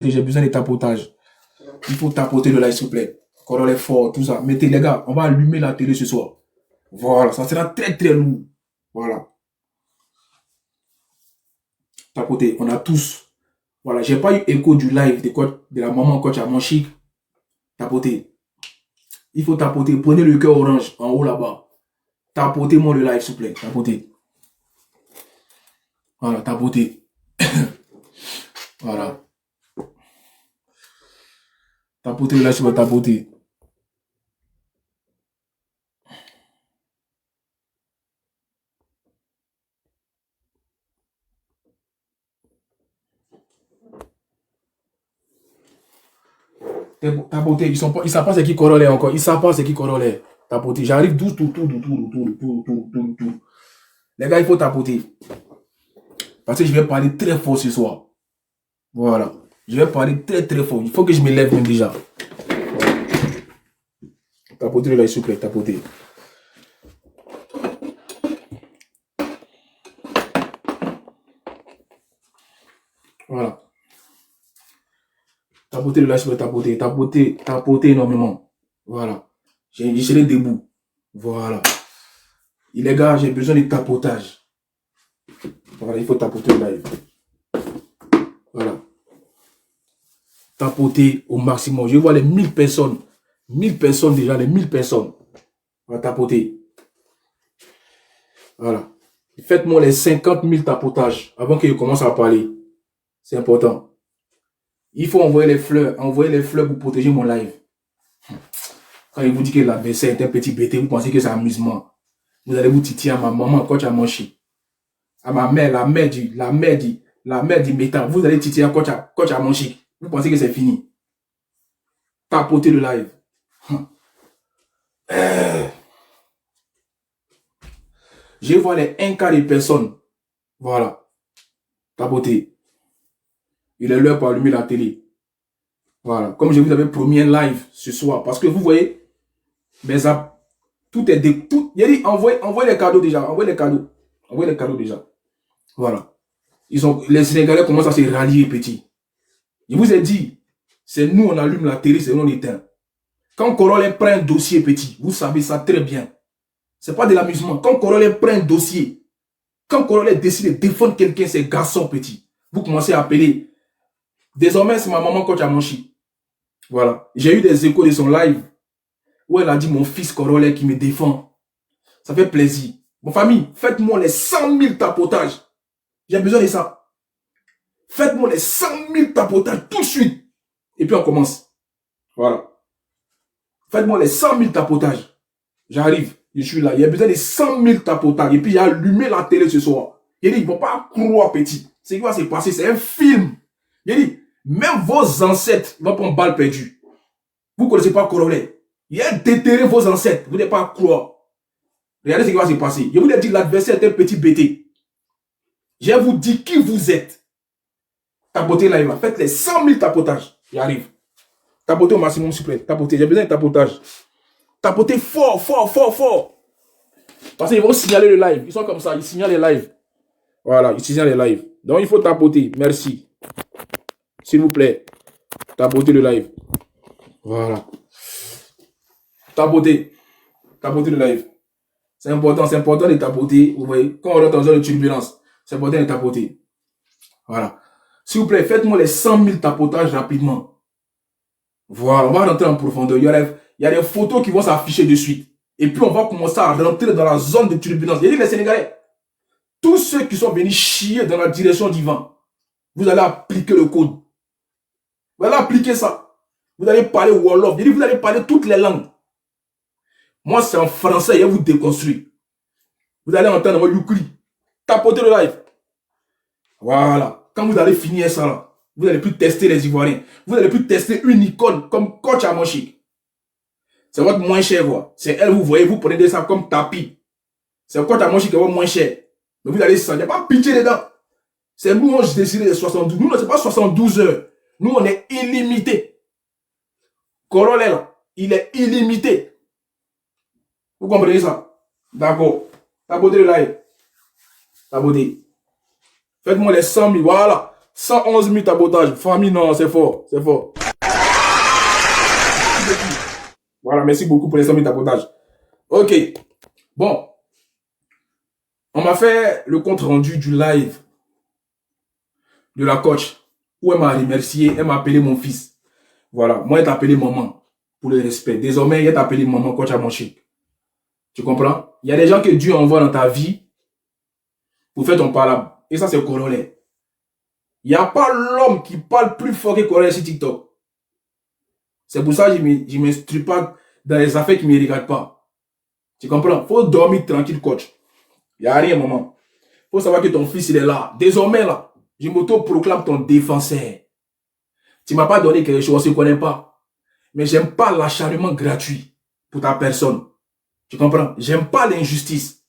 J'ai besoin de tapotage. Il faut tapoter le live, s'il vous plaît. Corolle est fort, tout ça. Mettez, les gars, on va allumer la télé ce soir. Voilà, ça sera très très lourd. Voilà. Tapoter, on a tous. Voilà, j'ai pas eu écho du live de la maman coach à mon chic. Tapoter. Il faut tapoter. Prenez le cœur orange en haut là-bas. Tapotez-moi le live, s'il vous plaît. Tapoter. Voilà, tapoter. Voilà. Tapoter le live, s'il vous plaît, tapoter. Tapoter, ils savent pas c'est qui Corolle encore. Ils savent pas c'est qui Corolle. Tapoter. J'arrive tout. Les gars, il faut tapoter. Parce que je vais parler très fort ce soir. Voilà. Je vais parler très très fort. Il faut que je me lève même déjà. Tapoter là, s'il vous plaît, tapoter. Voilà. Tapoter là, s'il vous plaît, tapoter. Tapoter énormément. Voilà. Je serai debout. Voilà. Et les gars, j'ai besoin de tapotage. Voilà, il faut tapoter le live. Voilà. Tapoter au maximum. Je vois les 1000 personnes. 1000 personnes déjà, les 1000 personnes. On va tapoter. Voilà. Faites-moi les 50 000 tapotages avant que je commence à parler. C'est important. Il faut envoyer les fleurs pour protéger mon live. Quand il vous dit que l'adversaire est un petit bêté, vous pensez que c'est amusement. Vous allez vous titiller à ma maman quand tu as mangé. À ma mère, la mère du métal. Vous allez titiller quand tu as mangé. Vous pensez que c'est fini. Tapoter le live. Je vois les 1/4 des personnes. Voilà. Tapoter. Il est l'heure pour allumer la télé. Voilà. Comme je vous avais promis un live ce soir. Parce que vous voyez, tout est il a dit, envoyez les cadeaux déjà. Envoyez les cadeaux déjà. Voilà. Les Sénégalais commencent à se rallier petit. Je vous ai dit, c'est nous on allume la télé, c'est nous on éteint. Quand Corolle prend un dossier petit, vous savez ça très bien. C'est pas de l'amusement. Quand Corolle prend un dossier, quand Corolle décide de défendre quelqu'un, c'est garçon petit. Vous commencez à appeler. Désormais, c'est ma maman coach à Monchi. Voilà. J'ai eu des échos de son live où elle a dit mon fils Corolle qui me défend. Ça fait plaisir. Mon famille, faites-moi les 100 000 tapotages. J'ai besoin de ça. Faites-moi les 100 000 tapotages tout de suite. Et puis on commence. Voilà. Faites-moi les 100 000 tapotages. J'arrive. Je suis là. Il y a besoin de 100 000 tapotages. Et puis j'ai allumé la télé ce soir. Il dit, ils ne vont pas croire petit. C'est ce qui va se passer. C'est un film. Il dit, même vos ancêtres vont prendre balle perdue. Vous ne connaissez pas Corolle. Il a déterré vos ancêtres. Vous n'allez pas croire. Regardez ce qui va se passer. Je vous ai dit, l'adversaire est un petit bêté. Je vous dis qui vous êtes. Tapotez là, il va. Faites les 100 000 tapotages. J'arrive. Tapotez au maximum, s'il vous plaît. Tapotez. J'ai besoin de tapotage. Tapotez fort. Parce qu'ils vont signaler le live. Ils sont comme ça. Ils signalent les lives. Voilà. Ils signalent les lives. Donc, il faut tapoter. Merci. S'il vous plaît. Tapotez le live. Voilà. Tapoter. Tapoter le live. C'est important de tapoter. Vous voyez, quand on rentre dans une turbulence, c'est important de tapoter. Voilà. S'il vous plaît, faites-moi les 100 000 tapotages rapidement. Voilà, on va rentrer en profondeur. Il y a des photos qui vont s'afficher de suite. Et puis, on va commencer à rentrer dans la zone de turbulence. Il y a dit les Sénégalais, tous ceux qui sont venus chier dans la direction du vent, vous allez appliquer le code. Vous allez appliquer ça. Vous allez parler Wolof. Il dit, vous allez parler toutes les langues. Moi, c'est en français, je vais vous déconstruire. Vous allez entendre mon Yukri. Tapotez le live. Voilà. Quand vous allez finir ça, là, vous n'allez plus tester les Ivoiriens. Vous n'allez plus tester une icône comme coach à Monchi. C'est votre moins cher, quoi. C'est elle, vous voyez, vous prenez ça comme tapis. C'est coach à Monchi qui est votre moins cher. Mais vous allez ça, il n'y a pas pitié dedans. C'est nous, on décide de 72. Nous, c'est pas 72 heures. Nous, on est illimité. Corolle, là, il est illimité. Vous comprenez ça? D'accord. Tapotez le live. Tapotez. Faites-moi les 100 000. Voilà. 111 000 tapotages. Famille, non, c'est fort. C'est fort. Voilà, merci beaucoup pour les 100 000 tapotages. Ok. Bon. On m'a fait le compte rendu du live de la coach où elle m'a remercié, elle m'a appelé mon fils. Voilà, moi elle t'a appelé maman pour le respect. Désormais, elle t'a appelé maman coach à mon chic. Tu comprends? Il y a des gens que Dieu envoie dans ta vie pour faire ton palabre. Et ça, c'est corollaire. Il n'y a pas l'homme qui parle plus fort que corollaire sur TikTok. C'est pour ça que je ne m'instruis pas dans les affaires qui ne me regardent pas. Tu comprends? Il faut dormir tranquille, coach. Il n'y a rien, maman. Il faut savoir que ton fils, il est là. Désormais, là, je m'auto-proclame ton défenseur. Tu ne m'as pas donné quelque chose, on ne se connaît pas. Mais j'aime pas l'acharnement gratuit pour ta personne. Tu comprends? J'aime pas l'injustice.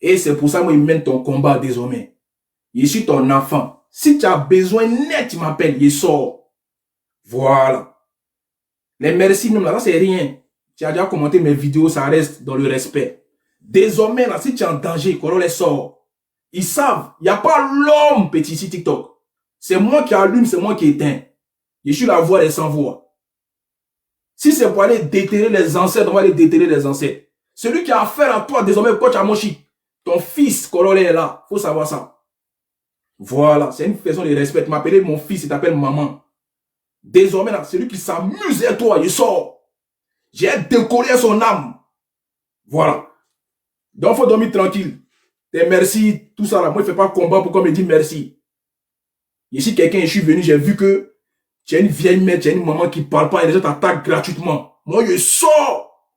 Et c'est pour ça que moi, il mène ton combat désormais. Je suis ton enfant. Si tu as besoin net, tu m'appelles, il sort. Voilà. Les merci, même là, ça c'est rien. Tu as déjà commenté mes vidéos, ça reste dans le respect. Désormais, là, si tu es en danger, qu'on les sort. Ils savent, il n'y a pas l'homme petit ici TikTok. C'est moi qui allume, c'est moi qui éteins. Je suis la voix des sans-voix. Si c'est pour aller déterrer les ancêtres, on va aller déterrer les ancêtres. Celui qui a affaire à toi, désormais, coach Amoshi, ton fils, Coloré est là. Faut savoir ça. Voilà, c'est une façon de respect. Tu m'appelles mon fils, il t'appelle maman. Désormais, là, celui qui s'amuse à toi, il sort. J'ai décollé son âme. Voilà. Donc, il faut dormir tranquille. Tes merci, tout ça là. Moi, je ne fais pas combat pour qu'on me dise merci. Ici, quelqu'un, je suis venu, j'ai vu que tu as une vieille mère, tu as une maman qui ne parle pas et les gens t'attaquent gratuitement. Moi, je sors.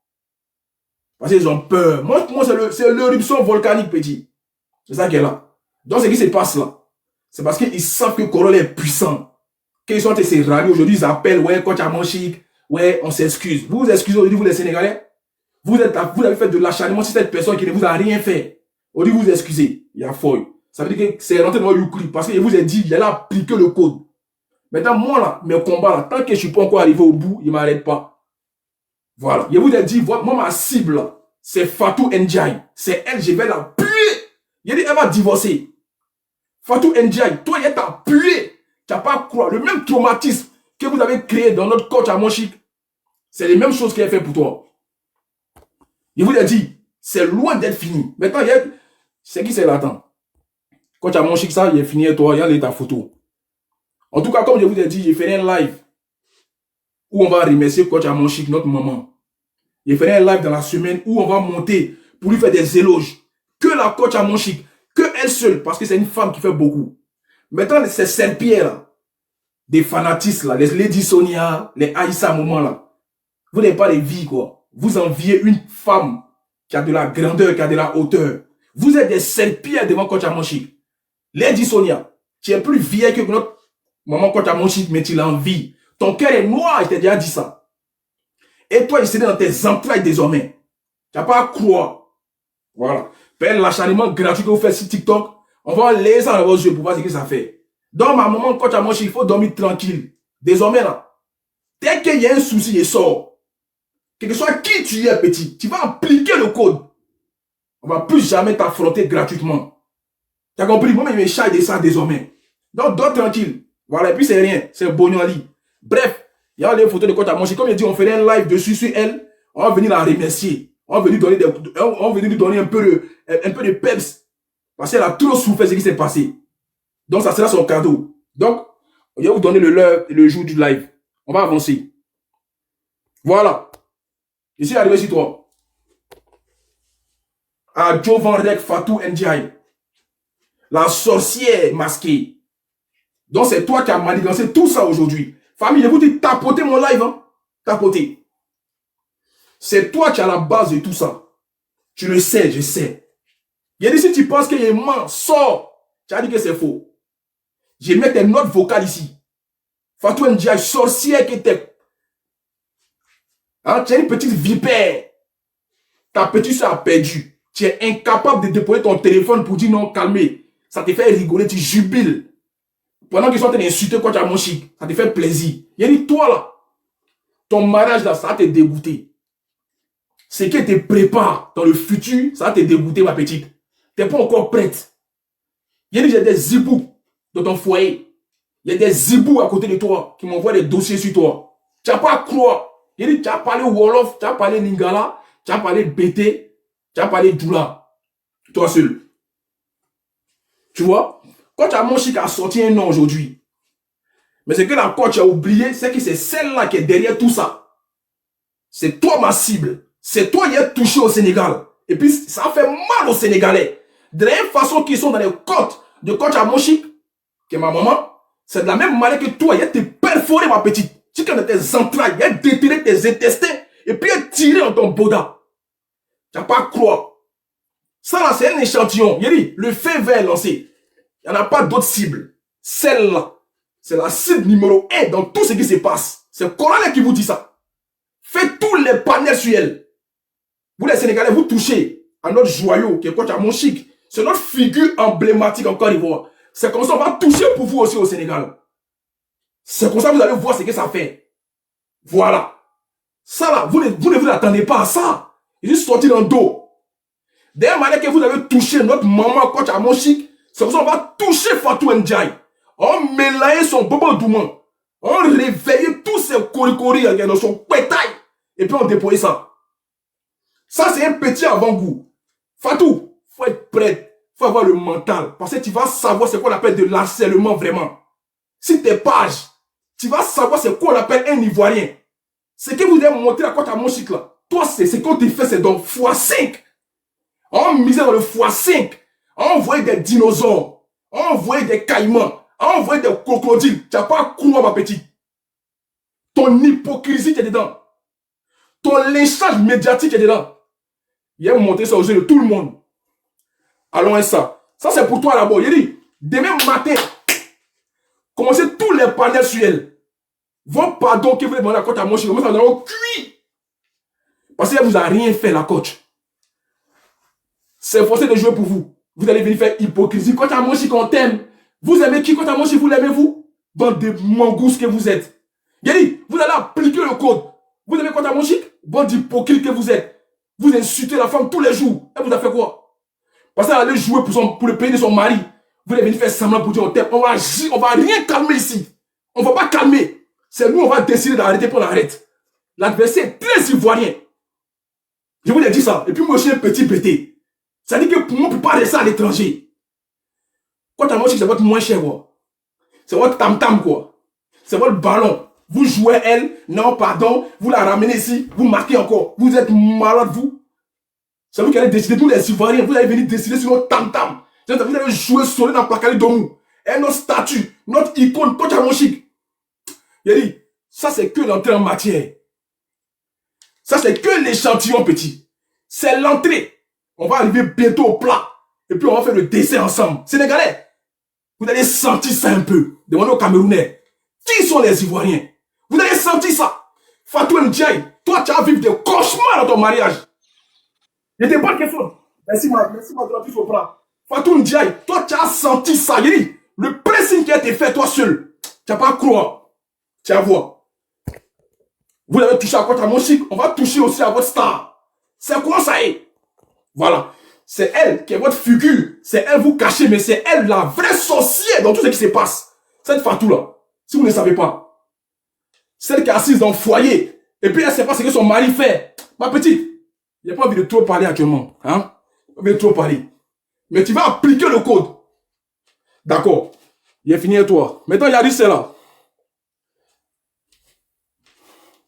Parce qu'ils ont peur. Moi c'est l'éruption volcanique, petit. C'est ça qui est là. Donc, ce qui se passe là, c'est parce qu'ils savent que Corolla est puissant. Qu'ils sont ces rallies aujourd'hui, ils appellent, ouais, coach à mon chic, ouais, on s'excuse. Vous vous excusez aujourd'hui, vous les Sénégalais? Vous avez fait de l'acharnement sur cette personne qui ne vous a rien fait. Aujourd'hui, vous vous excusez. Il y a fouille. Ça veut dire que c'est rentré dans le Youkri. Parce que je vous ai dit, il a appliqué le code. Maintenant, moi, là, mes combats, là, tant que je ne suis pas encore arrivé au bout, il ne m'arrête pas. Voilà. Je vous ai dit, moi, ma cible, c'est Fatou Ndiaye. C'est elle, je vais la puer. Il a dit, elle va divorcer. Fatou Ndiaye, toi, il t'a pué. Tu n'as pas à croire. Le même traumatisme que vous avez créé dans notre coach à Monchique, c'est les mêmes choses qu'il a fait pour toi. Il vous a dit, c'est loin d'être fini. Maintenant, c'est qui c'est l'attend. Coach à Monchique, ça, il est fini et toi, il y a ta photo. En tout cas, comme je vous ai dit, j'ai fait un live où on va remercier coach à Monchique, notre maman. J'ai fait un live dans la semaine où on va monter pour lui faire des éloges. Que la coach à Monchique, que elle seule, parce que c'est une femme qui fait beaucoup. Maintenant, ces serpillères là, des fanatistes là, les Lady Sonia, les Aïssa à moment là, vous n'avez pas de vie quoi. Vous enviez une femme qui a de la grandeur, qui a de la hauteur. Vous êtes des serpillères devant coach Amoshi. Lady Sonia, tu es plus vieille que notre maman coach Amoshi, mais tu l'envies. Ton cœur est noir, je t'ai déjà dit ça. Et toi, il s'est dans tes entrailles désormais. Tu n'as pas à croire. Voilà. Père, l'acharnement gratuit que vous faites sur TikTok, on va laisser ça dans vos yeux pour voir ce que ça fait. Donc, ma maman, coach Amoshi, il faut dormir tranquille. Désormais, là, dès qu'il y a un souci, il sort. Quel que soit qui tu es, petit, tu vas appliquer le code. On ne va plus jamais t'affronter gratuitement. Tu as compris? Moi, il me chaille de ça désormais. Donc, dors tranquille. Voilà, et puis c'est rien. C'est Bognoli. Bref, il y a les photos de coach Amoshi. Comme je dis, on ferait un live dessus sur elle. On va venir la remercier. On va venir lui donner un peu de peps. Parce qu'elle a trop souffert ce qui s'est passé. Donc, ça sera son cadeau. Donc, je vais vous donner le jour du live. On va avancer. Voilà. Je suis arrivé sur toi. À Joe Van Rek Fatou Ndiaye. La sorcière masquée. Donc, c'est toi qui as manigancé tout ça aujourd'hui. Famille, je vous dis, tapotez mon live. Hein? Tapotez. C'est toi qui as la base de tout ça. Tu le sais, je sais. Il dit, si tu penses qu'il est ment, sors. Tu as dit que c'est faux. Je mets tes notes vocales ici. Fatou Ndiaye, sorcière qui était. Hein, tu es une petite vipère. Ta petite soeur a perdu. Tu es incapable de déposer ton téléphone pour dire non, calmez. Ça te fait rigoler, tu jubiles. Pendant qu'ils sont en train d'insulter quand tu as mon chic, ça te fait plaisir. Il dit, toi là, ton mariage là, ça va te dégoûter. Ce qui te prépare dans le futur, ça va te dégoûter, ma petite. Tu n'es pas encore prête. Il dit, j'ai des zibous dans ton foyer. Il y a des zibous à côté de toi qui m'envoient des dossiers sur toi. Tu n'as pas à croire. Il dit, tu as parlé Wolof, tu as parlé Lingala, tu as parlé BT, tu as parlé Doula. Toi seul. Tu vois? Quand tu as mon chic a sorti un nom aujourd'hui, mais c'est que la coach a oublié, c'est que c'est celle-là qui est derrière tout ça. C'est toi ma cible. C'est toi qui es touché au Sénégal. Et puis, ça fait mal aux Sénégalais. De la même façon qu'ils sont dans les côtes de coach à mon chic, qui est ma maman, c'est de la même manière que toi, il a été perforé, ma petite. Tu as tes entrailles, il a détiré tes intestins, et puis il a tiré dans ton boda. Tu n'as pas à croire. Ça là, c'est un échantillon. Il dit, le fait vert lancé. Il n'y en a pas d'autres cibles. Celle-là, c'est la cible numéro 1 dans tout ce qui se passe. C'est Coralie qui vous dit ça. Faites tous les panels sur elle. Vous les Sénégalais, vous touchez à notre joyau, qui est coach à mon chic. C'est notre figure emblématique en Côte d'Ivoire. C'est comme ça qu'on va toucher pour vous aussi au Sénégal. C'est comme ça que vous allez voir ce que ça fait. Voilà. Ça là, vous ne vous attendez pas à ça. Il est sorti dans le dos. Dès la manière que vous avez touché notre maman coach à mon chic, c'est comme ça qu'on va toucher Fatou Ndiaye. On mélange son bobo douman. On réveille tous ces coricori dans son pétail. Et puis on déploie ça. Ça c'est un petit avant-goût. Fatou, faut être prête. Faut avoir le mental. Parce que tu vas savoir ce qu'on appelle de l'harcèlement vraiment. Si t'es page, tu vas savoir ce qu'on appelle un Ivoirien. Ce que vous avez montré à quoi t'as mon chic là. Toi, c'est ce qu'on te fait, c'est dans x5. On misait dans le x5. On voyait des dinosaures. On voyait des caïmans. On voyait des crocodiles. Tu n'as pas à croire, ma petite. Ton hypocrisie qui est dedans. Ton lynchage médiatique est dedans. Il a montré ça aux yeux de tout le monde. Allons à ça. Ça, c'est pour toi d'abord. Il dit, demain matin, commencez tous les panels sur elle. Vos pardons que vous demandez à la coach à mon chien, commencez à dans le cuit. Parce qu'elle ne vous a rien fait, la coach. C'est forcé de jouer pour vous. Vous allez venir faire hypocrisie. Coach à mon chien, on t'aime. Vous aimez qui, coach à mon chien, vous l'aimez vous? Bande de mangousses que vous êtes. Il dit, vous allez appliquer le code. Vous aimez coach à mon chien? Bande d'hypocrites que vous êtes. Vous insultez la femme tous les jours. Elle vous a fait quoi? Parce qu'elle allait jouer pour le pays de son mari. Vous allez venir faire semblant pour dire on t'aime. On va rien calmer ici. On ne va pas calmer. C'est nous, on va décider d'arrêter pour l'arrête. L'adversaire est très ivoirien. Je vous ai dit ça. Et puis moi, je suis un petit pété. Ça dit que pour moi, on ne peut pas rester à l'étranger. Quand à moi, c'est votre moins cher, quoi. C'est votre tam-tam, quoi. C'est votre ballon. Vous jouez elle, non, pardon, vous la ramenez ici, vous marquez encore. Vous êtes malade, vous. C'est vous qui allez décider, tous les Ivoiriens, vous allez venir décider sur notre tam-tam. Vous allez jouer solide dans Pakali Domou. Et notre statut, notre icône, coach à mon chic. Il a dit, ça c'est que l'entrée en matière. Ça c'est que l'échantillon petit. C'est l'entrée. On va arriver bientôt au plat. Et puis on va faire le dessert ensemble. Sénégalais, vous allez sentir ça un peu. Demandez aux Camerounais. Qui sont les Ivoiriens? Vous allez sentir ça. Fatou Ndiaye, toi tu as vécu des cauchemars dans ton mariage. Il y a des bonnes questions. Merci ma droite au plat. Fatou Ndiaye, toi tu as senti ça. Il dit, le pressing qui a été fait toi seul. Tu n'as pas à croire. Tu vas voir. Vous avez touché à quoi à mon chic, on va toucher aussi à votre star. C'est quoi ça est? Voilà. C'est elle qui est votre figure. C'est elle vous cachez, mais c'est elle la vraie sorcière dans tout ce qui se passe. Cette Fatou là, si vous ne savez pas. Celle qui est assise dans le foyer. Et puis elle ne sait pas ce que son mari fait. Ma petite, il n'y a pas envie de trop parler actuellement. Hein? Pas envie de trop parler. Mais tu vas appliquer le code. D'accord. Il est fini à toi. Maintenant, il y a dit celle-là.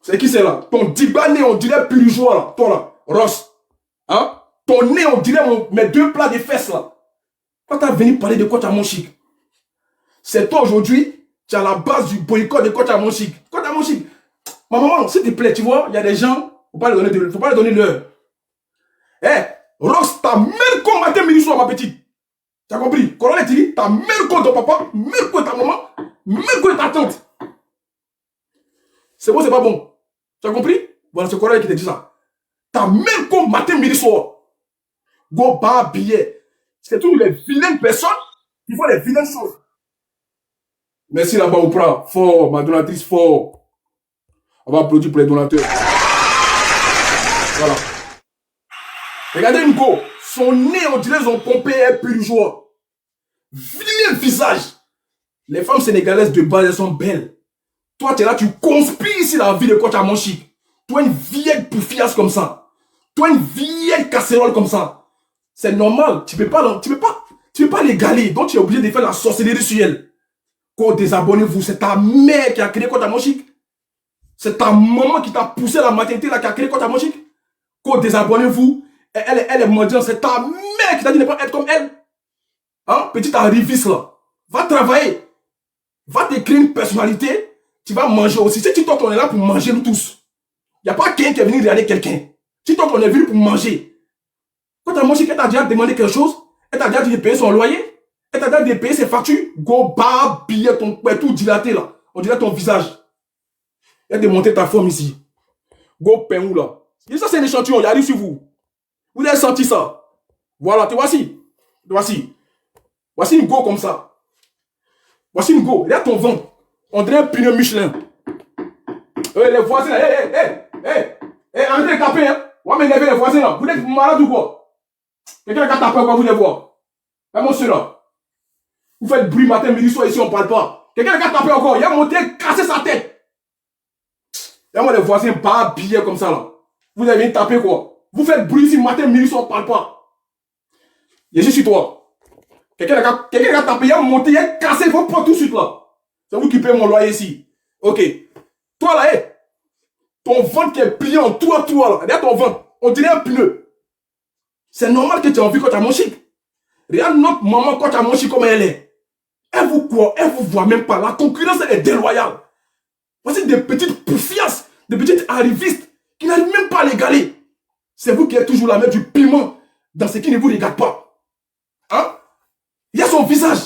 C'est qui c'est là? Ton dibané, on dirait purigeois là. Toi là, Ross. Hein? Ton nez, on dirait mes deux plats de fesses là. Quand tu as venu parler de coach à mon chic, c'est toi aujourd'hui, tu as la base du boycott de coach à mon chic. Coach à mon chic. Ma maman, s'il te plaît, tu vois, il y a des gens, faut pas leur donner l'heure. Eh, Ross, ta mère comme matin, midi, soir, ma petite. Tu as compris? Quand on dit, ta mère comme ton papa, mère comme ta maman, mère comme ta tante. C'est bon, c'est pas bon. Tu as compris? Voilà, c'est Coralie qui te dit ça. Ta mère comme matin, midi, soir. Go bas billet. C'est toutes les vilaines personnes qui font les vilaines choses. Merci là-bas au Prat. Fort, ma donatrice, fort. On va applaudir pour les donateurs. Voilà. Regardez Nico. Son nez, on dirait son pompé est pur joie. Vilain visage. Les femmes sénégalaises de base, elles sont belles. Toi, tu es là, tu conspires ici la vie de Kocha Monchique. Toi, une vieille poufiasse comme ça. Toi, une vieille casserole comme ça. C'est normal. Tu peux pas l'égaler. Donc, tu es obligé de faire la sorcellerie sur elle. Quoi, désabonnez-vous. C'est ta mère qui a créé Kocha Monchique. C'est ta maman qui t'a poussé à la maternité là, qui a créé Kocha Monchique. Quoi, désabonnez-vous. Elle est mendiante. C'est ta mère qui t'a dit de ne pas être comme elle. Hein, petite arriviste là. Va travailler. Va te créer une personnalité. Tu vas manger aussi. Si tu crois qu'on est là pour manger nous tous. Il n'y a pas quelqu'un qui est venu regarder quelqu'un. Tu crois qu'on est venu pour manger. Quand tu as mangé, elle t'a déjà demandé quelque chose. Elle t'a déjà dit de payer son loyer. Elle t'a déjà dit de payer ses factures. Go bas, billet, ton tout dilaté là. On dirait ton visage. Elle a démonté ta forme ici. Go pain où là. Et ça c'est un échantillon, il arrive sur vous. Vous avez senti ça. Voilà, te voici. Te voici. Voici une go comme ça. Voici une go. Regarde ton ventre. On dirait un pneu Michelin. Les voisins, arrêtez de taper, hein. On va m'énerver les voisins, là. Vous êtes malade ou quoi? Quelqu'un qui a tapé, quoi, vous voulez voir? Même ceux-là. Vous faites bruit matin, midi, soir, ici, on parle pas. Quelqu'un qui a tapé encore, il a monté, cassé sa tête. Et moi, les voisins, pas habillés comme ça, là. Vous avez tapé, quoi? Vous faites bruit ici, matin, midi, soir, on parle pas. Et je suis toi. Quelqu'un qui a tapé, il a monté, il a cassé, il faut prendre tout de suite, là. C'est vous qui payez mon loyer ici. Ok. Toi là, ton ventre qui est plié en toi, là. Regarde ton ventre. On dirait un pneu. C'est normal que tu aies envie quand tu as Monchique. Regarde notre maman quand tu as Monchique comme elle est. Elle vous croit, elle vous voit même pas. La concurrence, elle est déloyale. Voici des petites poufiasses, des petites arrivistes qui n'arrivent même pas à l'égaler. C'est vous qui êtes toujours la mettre du piment dans ce qui ne vous regarde pas. Hein? Il y a son visage.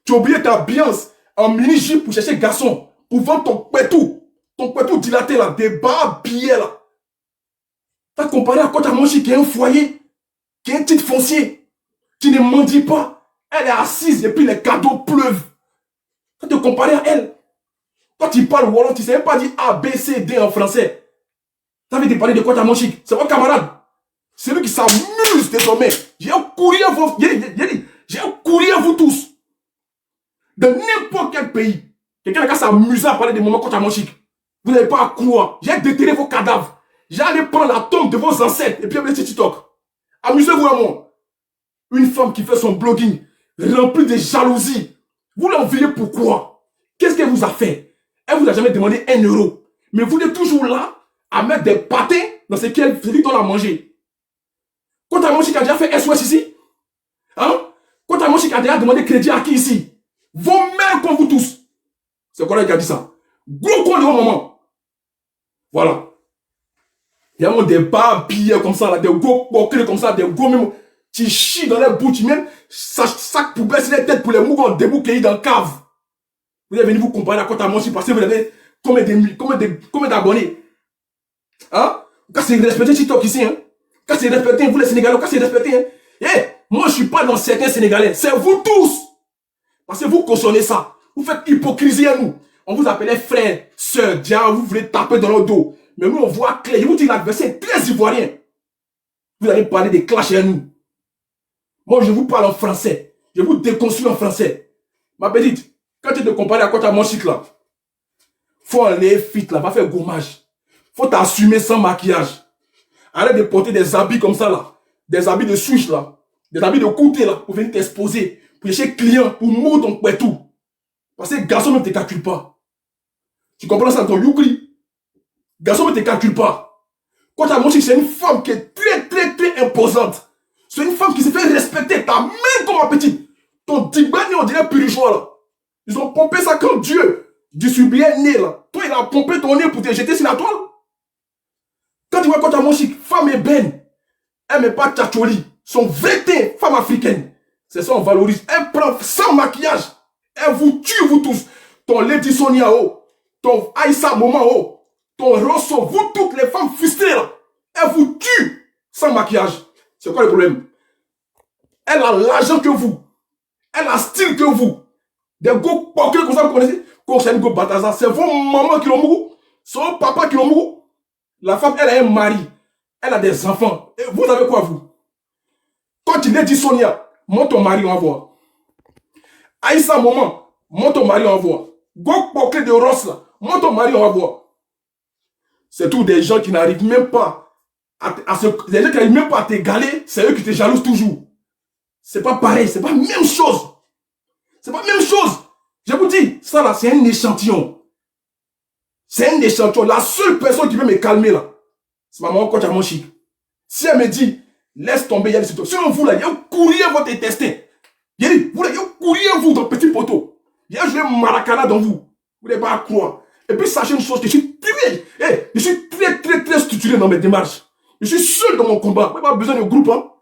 Tu as oublié ta biance en mini-jupe pour chercher garçon. Pour vendre ton pétou dilaté là, des bas billets là. T'as comparé à Kocha Monchique qui est un foyer, qui est un titre foncier, qui ne mendie pas. Elle est assise et puis les cadeaux pleuvent. T'as te comparé à elle. Toi tu parles wallon, tu ne sais même pas dire A, B, C, D en français. T'as envie de parler de Kocha Monchique. C'est votre camarade. C'est lui qui s'amuse désormais. J'ai un courrier à vous. J'ai un courrier à vous tous. De n'importe quel pays. Quelqu'un qui s'amuse à parler des moments Kocha Monchique. Vous n'avez pas à croire. J'ai déterré vos cadavres. J'ai allé prendre la tombe de vos ancêtres et puis me laisser TikTok. Amusez-vous à moi. Une femme qui fait son blogging remplie de jalousie. Vous l'enviez pourquoi? Qu'est-ce qu'elle vous a fait? Elle vous a jamais demandé 1 euro. Mais vous êtes toujours là à mettre des pâtés dans ce qu'elle donne à manger. Kocha Monchique a déjà fait SOS ici? Hein? Kocha Monchique a déjà demandé crédit à qui ici? Vos mères comme vous tous. C'est quoi qui a dit ça? Gros con de vos mamans. Voilà. Il y a des bas billets comme ça, là, des gros bouclés comme ça, des gros même. Tu chies dans les bouts, tu mets sac poubelle sur les têtes pour les mouvements débouqués dans le cave. Vous avez venu vous comparer à Kocha Monchique parce que vous avez combien d'abonnés? Hein? Quand c'est respecté TikTok ici, hein? Quand c'est respecté, vous les Sénégalais, quand c'est respecté, hein? Moi je suis pas dans certains Sénégalais, c'est vous tous. Parce que vous cautionnez ça. Vous faites hypocrisie à nous. On vous appelait frère, soeur, diable, vous voulez taper dans le dos. Mais nous, on voit clair. Je vous dis, l'adversaire est très ivoirien. Vous allez parler des clashs à nous. Moi, je vous parle en français. Je vous déconstruis en français. Ma petite, quand tu te compares à Kocha Monchique là, faut aller fit là, va faire gommage. Faut t'assumer sans maquillage. Arrête de porter des habits comme ça là. Des habits de switch là. Des habits de côté là, pour venir t'exposer. Pour chercher client, pour mourir ton pétou. Parce que garçon ne te calcule pas. Tu comprends ça, ton youkri? Garçon ne te calcule pas. Kocha Monchique, c'est une femme qui est très imposante. C'est une femme qui se fait respecter. Ta main comme ma petite. Ton dibani, on dirait purigeois là. Ils ont pompé ça comme Dieu. Distribué nez là. Toi, il a pompé ton nez pour te jeter sur la toile. Quand tu vois Kocha Monchique, femme ébène. Elle met pas tchatcholi. Son vrai thé, femme africaine. C'est ça, on valorise. Elle prend sans maquillage. Elle vous tue, vous tous. Ton Lady Sonia, oh. Ton Aïssa Moman, oh. Ton Rosso, vous toutes les femmes frustrées là. Elle vous tue sans maquillage. C'est quoi le problème? Elle a l'argent que vous. Elle a le style que vous. Des go poker comme ça, vous connaissez? Kochen go Bataza, c'est vos mamans qui l'ont mouru. C'est vos papas qui l'ont mouru. La femme, elle a un mari. Elle a des enfants. Et vous avez quoi, vous? Quand tu l'as dit Sonia, monte ton mari, on va voir. Aïssa, maman, Monte ton mari, on va voir. Go poker de Ross là. Monte ton mari, on va voir. C'est tous des gens qui n'arrivent même pas des gens qui n'arrivent même pas à t'égaler, c'est eux qui te jalousent toujours. C'est pas pareil, c'est pas la même chose. C'est pas la même chose. Je vous dis, ça là, c'est un échantillon. C'est un échantillon. La seule personne qui peut me calmer là, c'est ma maman coach à mon chic. Si elle me dit, laisse tomber, il y a des situations. Sinon, vous là, il y a un courrier votre intestin. Il dit, vous là, il y a un courrier vous dans le petit poteau. Il y a un joueur maracana dans vous. Vous n'avez pas à croire. Et puis, sachez une chose, je suis très structuré dans mes démarches. Je suis seul dans mon combat. Vous n'avez pas besoin de groupe, hein.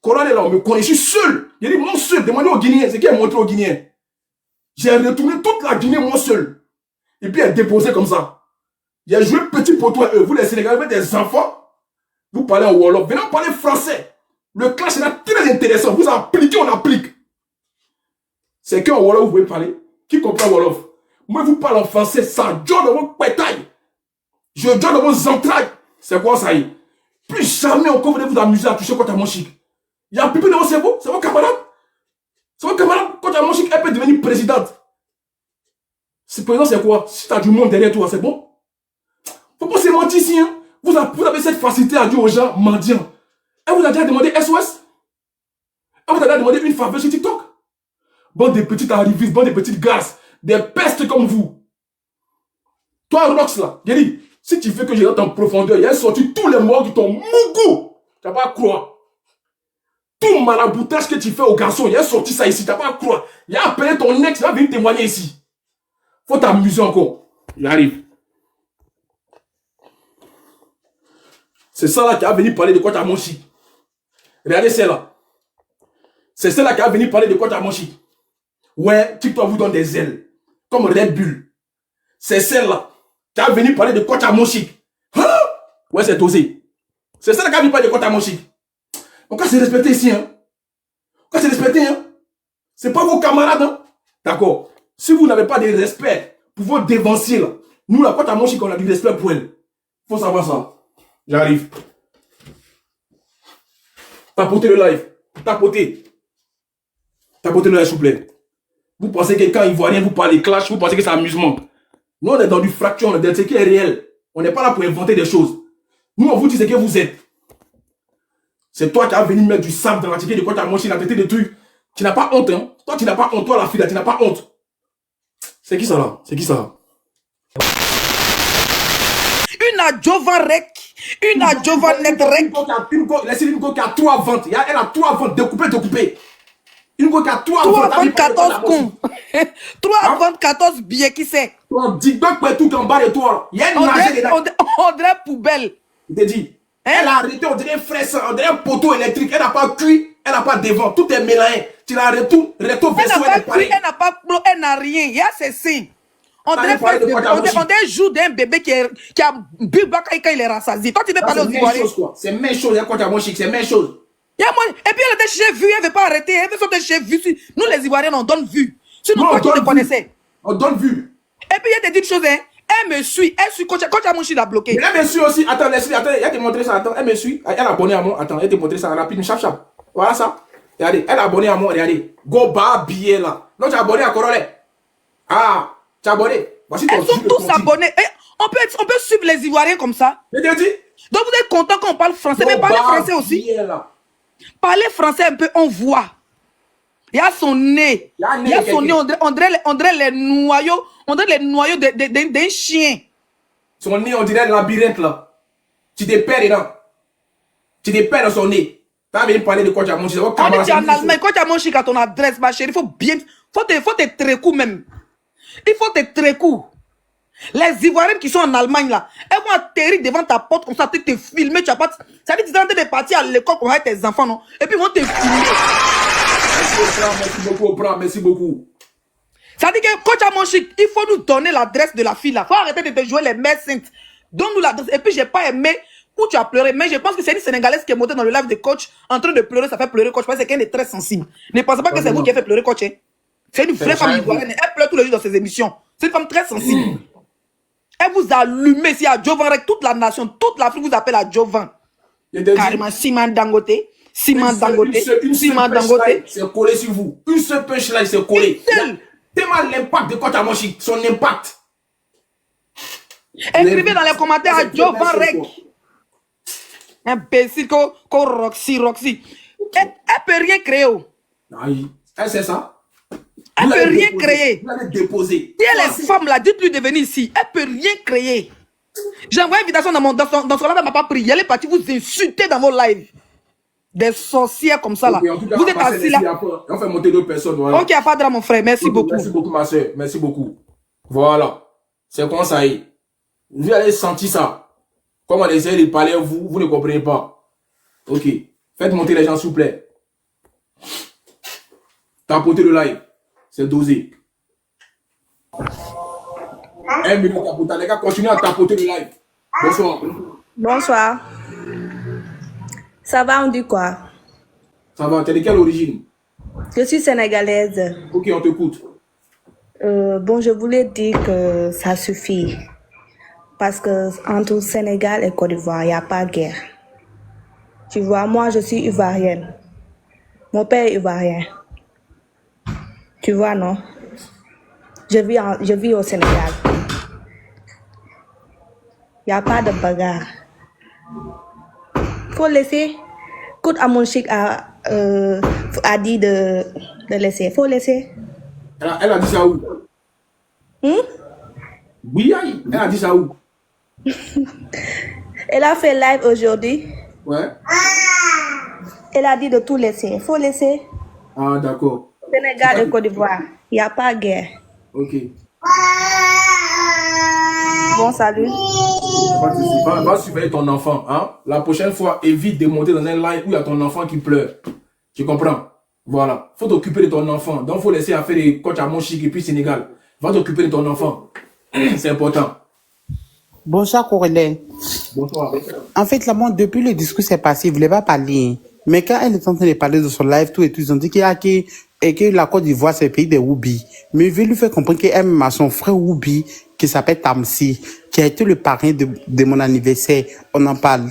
Coran est là, on me connaît. Je suis seul. Il dit, moi seul. Demandez aux Guinéens. C'est qui a montré aux Guinéens. J'ai retourné toute la Guinée, moi seul. Et puis, elle déposé comme ça. Il a joué petit poteau à eux. Vous, les Sénégalais, vous êtes des enfants. Vous parlez en Wolof. Venez parler français. Le clash est là très intéressant. Vous appliquez, on applique. C'est qu'en Wolof, vous pouvez parler. Qui comprend Wolof? Moi, je vous parle en français. Ça joue dans vos pétailles. Je joue dans vos entrailles. C'est quoi ça y est? Plus jamais encore venez vous amuser à toucher contre mon chic. Il y a un pipi dans vos cerveaux. C'est vos camarades. C'est vos camarades. Contre mon chic, elle peut devenir présidente. Ce président, c'est quoi? Si tu as du monde derrière toi, c'est bon? Faut pas se mentir ici, hein. Vous avez cette facilité à dire aux gens mendiants. Elle vous a déjà demandé SOS? Elle vous a déjà demandé une faveur sur TikTok? Bande de petites arrivistes, bande de petites grâces, des pestes comme vous. Toi, Rox, là, j'ai dit, si tu veux que je rentre en profondeur, il y a sorti tous les morts qui t'ont mougou. Tu n'as pas à croire. Tout maraboutage que tu fais aux garçons, il y a sorti ça ici, tu n'as pas à croire. Il a appelé ton ex, il va venir témoigner ici. Faut t'amuser encore. J'arrive. C'est ça là qui a venu parler de quoi t'as mon chic. Regardez celle-là. C'est celle-là qui a venu parler de quoi t'as mon chic. Ouais, TikTok vous donne des ailes. Comme Red Bull. C'est celle-là qui a venu parler de quoi t'as mon chic. Hein? Ouais, c'est osé. C'est celle-là qui a venu parler de quoi t'as mon chic. Donc, quand c'est respecté ici, hein. Quand c'est respecté, hein. C'est pas vos camarades, hein. D'accord. Si vous n'avez pas de respect pour vos dévanciers, là, nous, la quoi t'as mon chic, on a du respect pour elle. Faut savoir ça. J'arrive. Tapotez le live. Tapotez. Tapotez le live, s'il vous plaît. Vous pensez que quand Ivoirien vous parle clash, vous pensez que c'est amusement. Nous, on est dans du fraction, on est dans ce qui est réel. On n'est pas là pour inventer des choses. Nous, on vous dit ce que vous êtes. C'est toi qui as venu mettre du sable dans la ticket de quoi tu as mangé, la tête des trucs. Tu n'as pas honte, hein. Toi, tu n'as pas honte. Toi, la fille, là, tu n'as pas honte. C'est qui ça, là? C'est qui ça? Une à Jovan Rek. Une à Jovan Net Rek. Laissez une go qui a 3 ventes. Elle a 3 ventes. Découpées. Une go qui a 3 ventes. 3 ventes, 14 cons. 3 ventes, 14 billets, qui c'est? Toi, dis donc, tout en bas de toi. Il y a une nagée dedans. On dirait poubelle. Je te dis. Elle a arrêté, on dirait fraise, on dirait un poteau électrique. Elle n'a pas cuit, elle n'a pas devant. Tout est mélangé. Tu l'as retour, Elle n'a pas cuit, elle n'a pas plo, elle n'a rien. Il y a ses signes. On dirait joue d'un bébé qui a bu baka quand il est rassasié. Toi, tu veux parler aux Ivoiriens. C'est la même chose. Il y a quoi, mon chic, c'est la même chose. Et puis elle était chez vue, elle ne veut pas arrêter. Elle veut sortir chez vue. Nous, les Ivoiriens, on donne vue. Sinon, toi, tu le connaissais. On donne vue. Et puis, il y a des petites choses, hein. Elle me suit, elle suit coach Amonchi l'a bloqué. Mais elle me suit aussi. Attends, laisse-le, attends, elle te montré ça. Attends, elle me suit. Elle a abonné à moi. Attends, elle te montré ça rapide, chap. Voilà ça. Regardez, elle a abonné à moi. Regardez. Go bas billet là. Non, tu as abonné à Corolé. Ah, tu as abonné. Voici ton. Elles sont tous abonnés. On peut suivre les Ivoiriens comme ça. Je te dis. Donc vous êtes content quand on parle français, mais parlez français aussi. Parlez français un peu, on voit. Il y a son nez. Il y a son nez, on dirait les noyaux. On dirait les noyaux d'un chien. Son nez, on dirait un labyrinthe là. Tu te perds dedans. Tu te perds dans son nez. Tu as venu parler de quoi tu as mangé. On dit en Allemagne, quand tu as mangé à ton adresse, ma chérie, il faut bien. Faut te trécou même. Il faut te trécou. Les Ivoiriens qui sont en Allemagne là, elles vont atterrir devant ta porte comme ça, tu te filmer. Tu as pas. Ça veut dire que tu es en train de partir à l'école pour avec tes enfants, non? Et puis ils vont te filmer. Merci beaucoup. Ça veut dire que quand tu as mangé, il faut nous donner l'adresse de la fille là. Il faut arrêter de te jouer les mères saintes. Donne-nous l'adresse. Et puis j'ai pas aimé où tu as pleuré. Mais je pense que c'est une Sénégalaise qui est montée dans le live de coach en train de pleurer. Ça fait pleurer coach parce qu'elle est très sensible. Ne pensez pas que c'est vous qui avez fait pleurer coach. Hein? C'est une vraie femme ivoirienne. Elle pleure tous les jours dans ses émissions. C'est une femme très sensible. Elle vous allume ici à Jovan avec toute la nation. Toute l'Afrique vous appelle à Jovan. Carrément, Simon Dangote. Simon Dangote. Simon Dangote. C'est collé sur vous. Une seule punchline, c'est collé. Tellement l'impact de coach Amonchik, son impact. Écrivez dans les commentaires à Joe Van Rek. Imbécile, Roxy. Elle peut rien créer. Aïe. Elle sait ça. Elle peut rien créer. Vous allez déposer. Si elle est femme là, dites-lui de venir ici. Elle peut rien créer. J'ai envoyé une invitation dans son live, elle m'a pas pris. Elle est partie vous insulter dans vos lives. Des sorcières comme ça là. Okay, en tout cas, vous êtes assis là. On fait monter d'autres personnes. Voilà. Ok, pas de drame, mon frère. Merci beaucoup. Merci beaucoup, ma soeur. Merci beaucoup. Voilà. C'est comment ça est. Vous allez sentir ça. Comme on essaie de parler, vous ne comprenez pas. Ok. Faites monter les gens, s'il vous plaît. Tapotez le live. C'est dosé. 1 minute tapotage. Les gars, continuez à tapoter le live. Bonsoir. Bonsoir. Ça va, on dit quoi? Ça va, t'es de quelle origine? Je suis sénégalaise. Ok, on t'écoute. Bon, je voulais dire que ça suffit. Parce que entre Sénégal et Côte d'Ivoire, il n'y a pas de guerre. Tu vois, moi, je suis ivoirienne. Mon père est ivoirien. Tu vois, non? Je vis au Sénégal. Il n'y a pas de bagarre. Faut laisser. Coach Amonchik a dit de laisser. Faut laisser. Elle a dit ça où? Oui, elle a dit ça où? Elle a fait live aujourd'hui. Ouais. Elle a dit de tout laisser. Faut laisser. Ah, d'accord. Sénégal et Côte d'Ivoire. Il n'y a pas de guerre. Ok. Bon, salut. Va surveiller ton enfant. Hein? La prochaine fois, évite de monter dans un live où il y a ton enfant qui pleure. Tu comprends? Voilà. Faut t'occuper de ton enfant. Donc, faut laisser affaire les coachs à Monchique et puis Sénégal. Va t'occuper de ton enfant. C'est important. Bonsoir, Corélie. Bonsoir. En fait, là, moi, depuis le discours s'est passé, il ne voulait pas parler. Mais quand elle est en train de parler de son live, tout et tout, ils ont dit que la Côte d'Ivoire, c'est le pays des Woubi. Mais il veut lui faire comprendre qu'elle a son frère Woubi, qui s'appelle Tamsi, qui a été le parrain de mon anniversaire. On en parle.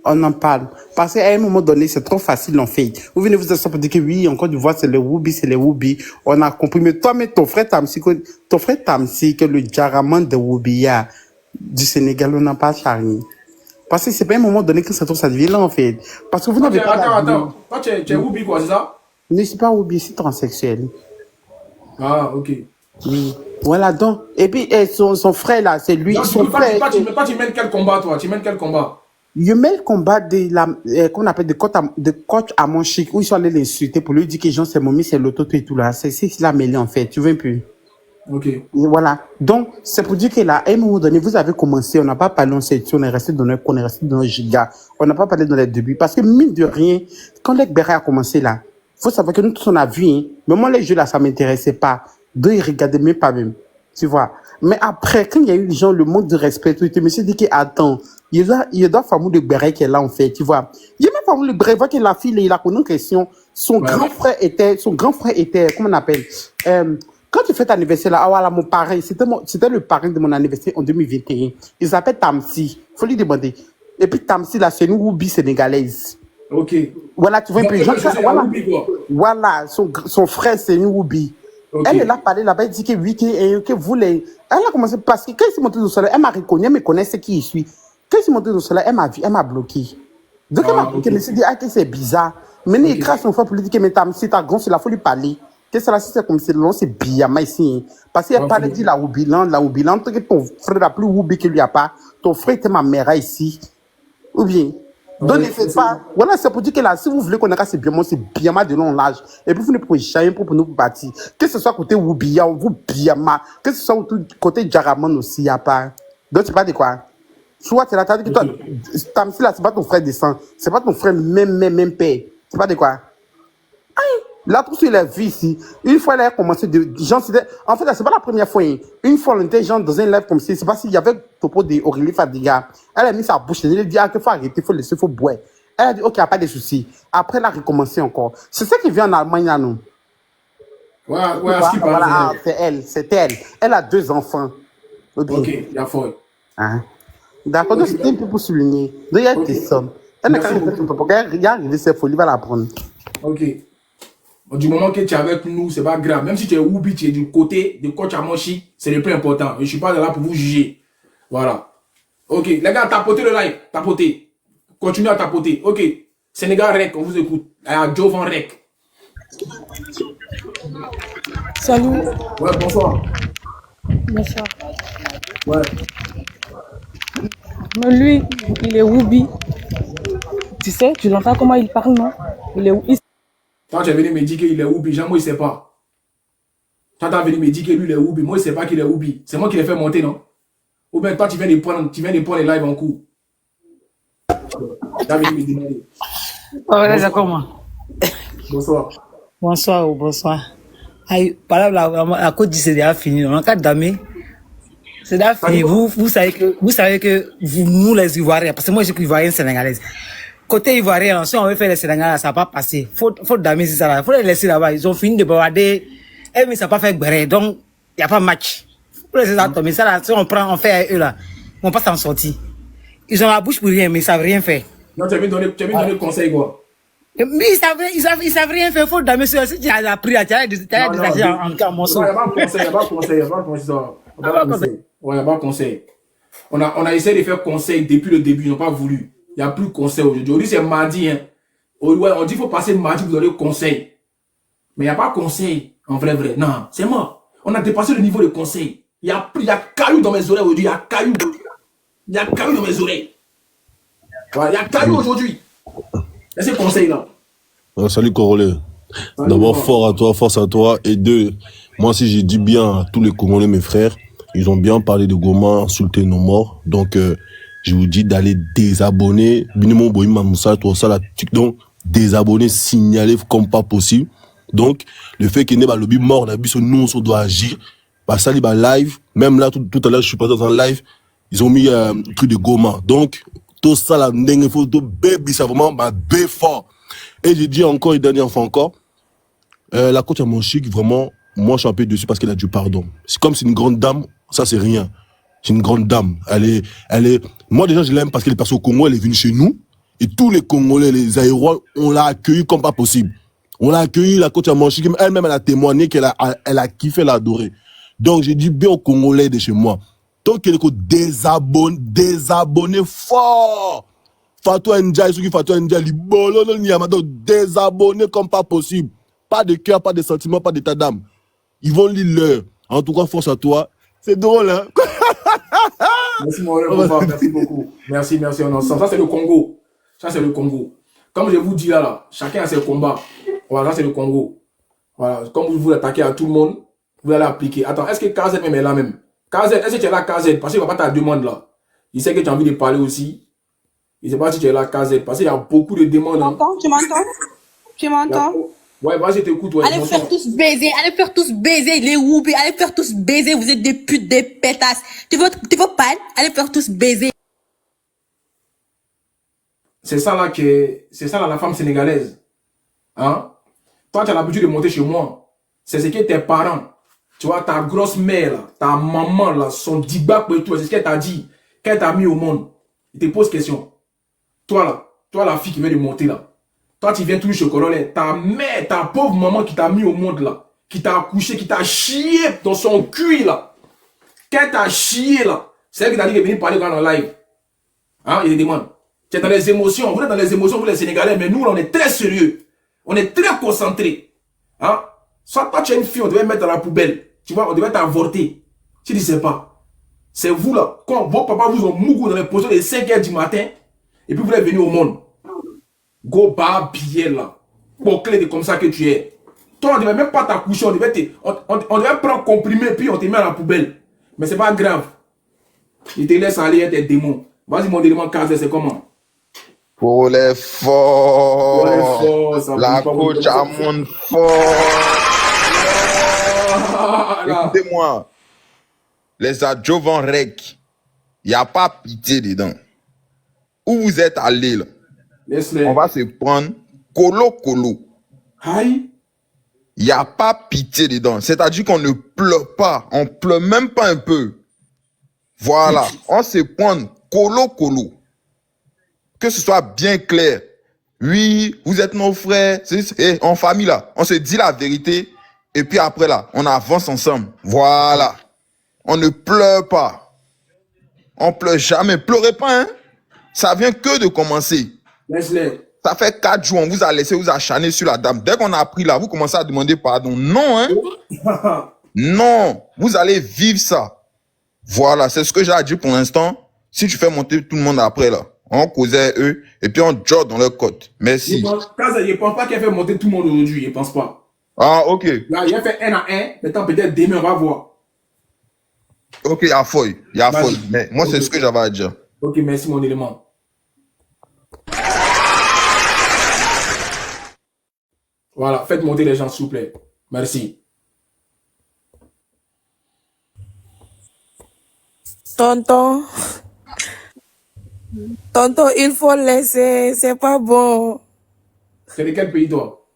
On en parle. Parce qu'à un moment donné, c'est trop facile, en fait. Vous venez vous asseoir pour dire que oui, en Côte d'Ivoire, c'est les Woubi. On a compris. Mais toi, mais ton frère Tamsi, que le Djaraman de Woubia du Sénégal, on n'en parle rien. Parce que c'est pas un moment donné que ça devient là, en fait. Parce que vous n'avez pas. Attends. Toi, tu es Woubi, quoi, c'est ça? Je ne suis pas Woubi, c'est transsexuel. Ah, ok. Oui. Voilà, donc. Et puis, son frère, là, c'est lui. Non, son frère. Toi, tu mènes quel combat, toi? Tu mènes quel combat? Je mets le combat qu'on appelle de coach à mon chic, où ils sont allés l'insulter pour lui dire que Jean, c'est Momi, c'est l'auto et tout là. C'est ce qu'il a mêlé, en fait. Tu veux un peu? Ok. Et voilà. Donc, c'est pour dire que là, à un moment donné, vous avez commencé, on n'a pas parlé, on est resté dans nos gigas. On n'a pas parlé dans les débuts. Parce que, mine de rien, quand les Béret a commencé là, faut savoir que nous tous on a vu, hein. Mais moi, les jeux là, ça m'intéressait pas. Donc, ils regardaient même pas même. Tu vois. Mais après, quand il y a eu les gens, le manque de respect, tout, je me suis dit que, attends, il doit faire de Béret qui est là, en fait, tu vois. Il y a même pas le Béret, voit que la fille, il a connu une question. Son grand frère était, comment on appelle, quand tu fais ton anniversaire là, ah voilà, mon parrain, c'était le parrain de mon anniversaire en 2021. Il s'appelle Tamsi. Faut lui demander. Et puis Tamsi là, c'est une Woubi sénégalaise. Ok. Voilà, tu vois un peu. Voilà, son frère c'est une Woubi. Okay. Elle a parlé là-bas, elle dit que oui, que vous les. Elle a commencé parce que quand elle s'est montée au soleil, elle m'a reconnu, elle me connaissait qui je suis. Quand elle s'est montée au soleil, elle m'a vu, elle m'a bloqué. Donc elle m'a bloqué, elle s'est dit, ah, que c'est bizarre. Maintenant, il crache son frère pour lui dire que mais Tamsi, t'as grand, c'est la folie parler. Qu'est-ce que c'est comme c'est long, c'est bien, ici. Parce qu'elle parle dit la Woubilan, que ton frère a plus Woubi que lui a pas. Ton frère était ma mère ici. Ou bien. Donc, ne faites pas. Voilà, c'est pour dire que là, si vous voulez qu'on ait c'est bien mal de long l'âge. Et puis, vous ne pouvez jamais pour nous bâtir. Que ce soit côté Woubia, ou Biama, que ce soit côté Djaraman aussi, il n'y a pas. Donc, c'est pas de quoi. Soit tu as dit que toi, Tamsi là, c'est pas ton frère de sang. C'est pas ton frère même père. C'est pas de quoi. Là, tout il a vu ici. Une fois, elle a commencé en fait, c'est pas la première fois. Hein. Une fois, on était dans un live comme ça. C'est pas s'il y avait propos d'Aurélie Fadiga. Elle a mis sa bouche. Elle a dit, qu'il faut arrêter, il faut laisser, il faut boire. Elle a dit, ok, il n'y a pas de souci. Après, elle a recommencé encore. C'est ça qui vient en Allemagne, là, nous. Ouais, voilà, c'est elle. Elle a 2 enfants. Ok, il y a fort. Hein? D'accord, donc c'était un peu pour souligner. Donc, il y a des sommes. Elle n'a qu'à rester son papa. Regarde, ses folies, va la prendre. Ok. Du moment que tu es avec nous, c'est pas grave. Même si tu es Woubi, tu es du côté de coach Amonchi, c'est le plus important. Je suis pas là pour vous juger. Voilà. Ok, les gars, tapotez le live. Tapotez. Continuez à tapoter. Ok. Sénégal Rec, on vous écoute. Jovan Rec. Salut. Ouais, bonsoir. Bonsoir. Ouais. Mais lui, il est Woubi. Tu sais, tu l'entends comment il parle, non? Il est Woubi. Quand tu es venu me dire qu'il est Woubi, moi, il ne sait pas. Quand tu es venu me dire que lui, il est Woubi, moi, il ne sait pas qu'il est Woubi. C'est moi qui l'ai fait monter, non? Ou bien toi, tu viens de prendre les lives en cours. Tu as venu me demander. Voilà, c'est comment? Bonsoir. Bonsoir, bonsoir. Aïe, par là, la côte c'est déjà fini. On a qu'à damer. C'est déjà fini. Vous savez que nous, les Ivoiriens, parce que moi, je suis Ivoirien sénégalaise. Côté Ivoirien, si on veut faire les Sénégalais, ça va pas passer. Faut damer, c'est ça là. Faut les laisser là-bas. Ils ont fini de bavarder. Et mais ça n'a pas fait gré. Donc, il n'y a pas de match. Faut laisser ça tomber. Ça là, si on fait avec eux là, ils vont pas s'en sortir. Ils ont la bouche pour rien, mais ils savent rien faire. Non, tu as vu donner conseil, quoi. Mais ils savent rien faire. Faut damer ça. Si tu as appris, tu as des en morceaux. Il n'y a pas de conseil, il n'y a pas de conseil, il n'y a pas de conseil. Ouais, il n'y a pas de conseil. On a essayé de faire conseil depuis le début, ils n'ont pas voulu. Il n'y a plus de conseil aujourd'hui. Aujourd'hui, c'est mardi. Hein. Ouais, on dit qu'il faut passer mardi pour donner conseil. Mais il n'y a pas de conseil, en vrai. Non, c'est mort. On a dépassé le niveau de conseil. Il y a caillou dans mes oreilles aujourd'hui. Il y a caillou dans mes oreilles. Ouais, il y a caillou aujourd'hui. Et ces conseils-là. Salut Congolais. D'abord, force à toi. Et deux, moi si j'ai dit bien à tous les Congolais, mes frères, ils ont bien parlé de Goma, insulté nos morts. Donc, je vous dis d'aller désabonner. Binimo Boïma Moussa, tout ça, donc, désabonner, signaler comme pas possible. Donc, le fait qu'il n'y ait pas le lobby mort, nous, on doit agir. Bah, ça, il va live. Même là, tout à l'heure, je suis passé dans un live. Ils ont mis un truc de Goma. Donc, tout ça, là, il faut tout baby, ça vraiment, bah, bé fort. Et j'ai dit encore, une dernière fois encore, la coach à mon chic, vraiment, moi, je suis un peu dessus parce qu'elle a du pardon. C'est comme c'est une grande dame, ça, c'est rien. C'est une grande dame. Elle est, moi, déjà, je l'aime parce qu'elle est passée au Congo, elle est venue chez nous. Et tous les Congolais, les Aérois, on l'a accueilli comme pas possible. On l'a accueilli, la coach à mon chic, elle-même, elle a témoigné qu'elle a kiffé, elle a adoré. Donc, j'ai dit bien aux Congolais de chez moi. Tant qu'il est désabonner fort. Fatou Ndiaye, ceux qui Fatou Ndiaye, les bolons, désabonner comme pas possible. Pas de cœur, pas de sentiments, pas d'état d'âme. Ils vont lire l'heure. En tout cas, force à toi. C'est drôle, hein? Merci, mon frère, merci beaucoup. Merci, on est ensemble. Ça, c'est le Congo. Comme je vous dis là, chacun a ses combats. Voilà, ça, c'est le Congo. Voilà, comme vous voulez attaquer à tout le monde, vous allez appliquer. Attends, est-ce que KZ même est là même? KZ, est-ce que tu es là, KZ? Parce qu'il ne va pas ta demande là. Il sait que tu as envie de parler aussi. Il ne sait pas si tu es là, KZ. Parce qu'il y a beaucoup de demandes. Hein. Tu m'entends? Ouais, vas-y, je t'écoute. Ouais, allez faire tous baiser, les Woubi, allez faire tous baiser, vous êtes des putes, des pétasses. Tu veux pas? Allez faire tous baiser. C'est ça là la femme sénégalaise. Hein? Toi, tu as l'habitude de monter chez moi. C'est ce que tes parents, tu vois, ta grosse mère, là, ta maman, là, son dibac et tout, c'est ce qu'elle t'a dit, qu'elle t'a mis au monde. Il te pose question. Toi, la fille qui vient de monter là. Toi, tu viens toujours chez Colonel. Ta mère, ta pauvre maman qui t'a mis au monde là, qui t'a accouché, qui t'a chié dans son cul là. Qu'elle t'a chié là. C'est elle qui t'a dit qu'elle est venue parler dans le live. Hein, il te demande. Tu es dans les émotions. Vous êtes dans les émotions, vous les Sénégalais, mais nous, là, on est très sérieux. On est très concentrés. Hein? Soit toi, tu es une fille, on devait mettre dans la poubelle. Tu vois, on devait t'avorter. Tu ne sais pas. C'est vous là. Quand vos papas vous ont mougou dans les positions de 5 h du matin, et puis vous êtes venu au monde. Go bas billet là. Bouclé de comme ça que tu es. Toi, on ne devait même pas t'accoucher. On devait prendre comprimé, puis on te met à la poubelle. Mais c'est pas grave. Il te laisse aller être des démons. Vas-y, mon élément 15, c'est comment? Pour les forts. La coach à mon fort. Écoutez-moi. Les adjuvants rec. Il n'y a pas pitié dedans. Où vous êtes allés là? On va se prendre colo. Aïe. Il n'y a pas pitié dedans. C'est-à-dire qu'on ne pleure pas. On pleure même pas un peu. Voilà. On se prend colo. Que ce soit bien clair. oui, vous êtes nos frères. En famille, là, on se dit la vérité. Et puis après, là, on avance ensemble. Voilà. On ne pleure pas. On pleure jamais. Pleurez pas, hein. Ça vient que de commencer. Laisse-les. Ça fait 4 jours, on vous a laissé vous acharner sur la dame. Dès qu'on a appris là, vous commencez à demander pardon. Non, hein. Non. Vous allez vivre ça. Voilà, c'est ce que j'ai à dire pour l'instant. Si tu fais monter tout le monde après, là, on causait eux, et puis on jog dans leur côte. Merci. Je ne pense pas qu'elle fait monter tout le monde aujourd'hui. Je ne pense pas. Ah, ok. Là, il a fait 1 à 1. Maintenant, peut-être demain, on va voir. Ok, il y a feuille. Il y a feuille. Mais moi, c'est ce que j'avais à dire. Ok, merci, mon élément. Voilà, faites monter les gens, s'il vous plaît. Merci. Tonton, il faut laisser, c'est pas bon. C'est de quel pays, toi?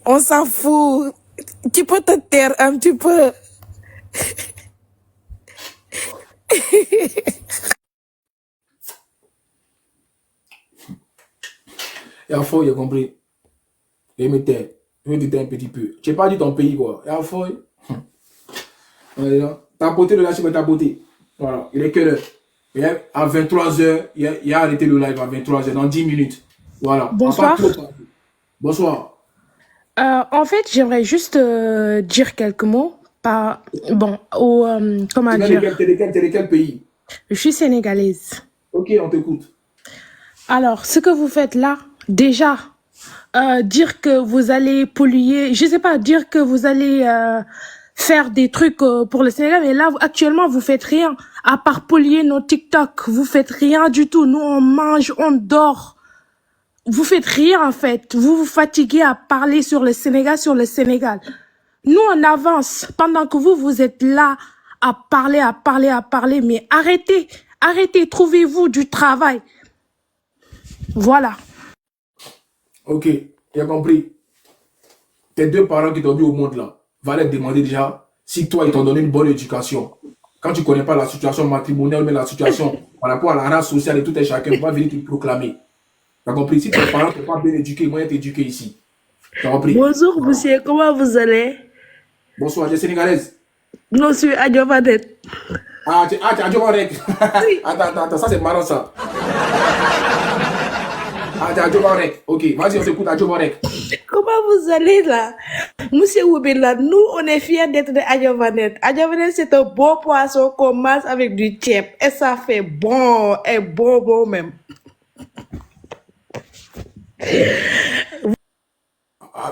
On s'en fout. Tu peux te taire un petit peu. Il y a faux, il a compris. Je me tais. Je vais te taire un petit peu. Tu n'as pas dit ton pays, quoi. Il y a faux. T'as beauté, le lâcher, mais t'as beauté. Voilà. Il est quelle heure? À 23h, il a arrêté le live à 23h, dans 10 minutes. Voilà. Bonsoir. Bonsoir. En fait, j'aimerais juste dire quelques mots. Comment dire? T'es de quel pays? Je suis sénégalaise. Ok, on t'écoute. Alors, ce que vous faites là, déjà, dire que vous allez polluer, je sais pas, dire que vous allez faire des trucs pour le Sénégal, mais là, actuellement, vous faites rien. À part polluer nos TikTok, vous faites rien du tout. Nous, on mange, on dort. Vous faites rien, en fait. Vous vous fatiguez à parler sur le Sénégal. Nous, on avance pendant que vous êtes là à parler, mais arrêtez, trouvez-vous du travail. Voilà. Ok, tu as compris. Tes 2 parents qui t'ont mis au monde là, va leur demander déjà si toi, ils t'ont donné une bonne éducation. Quand tu ne connais pas la situation matrimoniale, mais la situation par rapport à la race sociale et tout et chacun, va venir te proclamer. Tu as compris? Si tes parents ne t'ont pas bien éduqué, moi, je éduqué ici. Tu as compris? Bonjour, monsieur, comment vous allez? Bonsoir, je suis sénégalaise. Non, je suis Adjovanet. Ah, tu es Adjovanet. Attends, ça c'est marrant ça. Ah, tu es Adjovanet. Ok, vas-y, on s'écoute Adjovanet. Comment vous allez là? Monsieur Oubila, nous on est fiers d'être de Adjovanet. Adjovanet c'est un beau poisson qu'on mange avec du tchèp. Et ça fait bon, et bon même.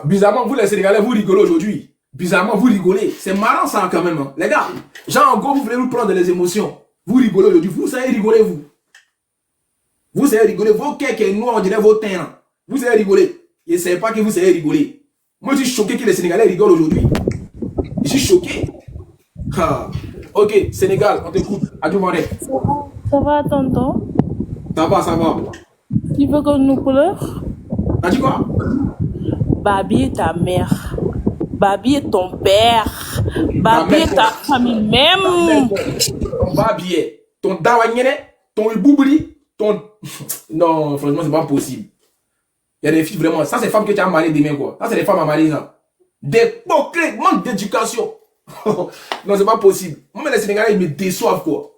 Bizarrement, vous les Sénégalais, vous rigolez aujourd'hui. Bizarrement, vous rigolez. C'est marrant ça quand même. Hein. Les gars, genre en gros, vous voulez nous prendre les émotions. Vous rigolez aujourd'hui. Vous savez rigoler, vous. Vous savez rigoler. Vos cœurs noirs, on dirait vos teints. Vous savez rigoler. Je ne savais pas que vous savez rigoler. Moi, je suis choqué que les Sénégalais rigolent aujourd'hui. Je suis choqué. Ah. Ok, Sénégal, on t'écoute. Adjovanet. Ça va, tonton? Ça va. Tu veux que nous pleure? T'as dit quoi? Babi est ta mère. Babi est ton père. Babi est ta famille même. Ton Babi est. Ton Dawanyene, ton Iboubli, ton... Non, franchement, c'est pas possible. Il y a des filles vraiment... Ça, c'est les femmes que tu as mariées demain, quoi. Ça, c'est les femmes à marier, ça. Des bouclés, manque d'éducation. Non, c'est pas possible. Moi, les Sénégalais, ils me déçoivent, quoi.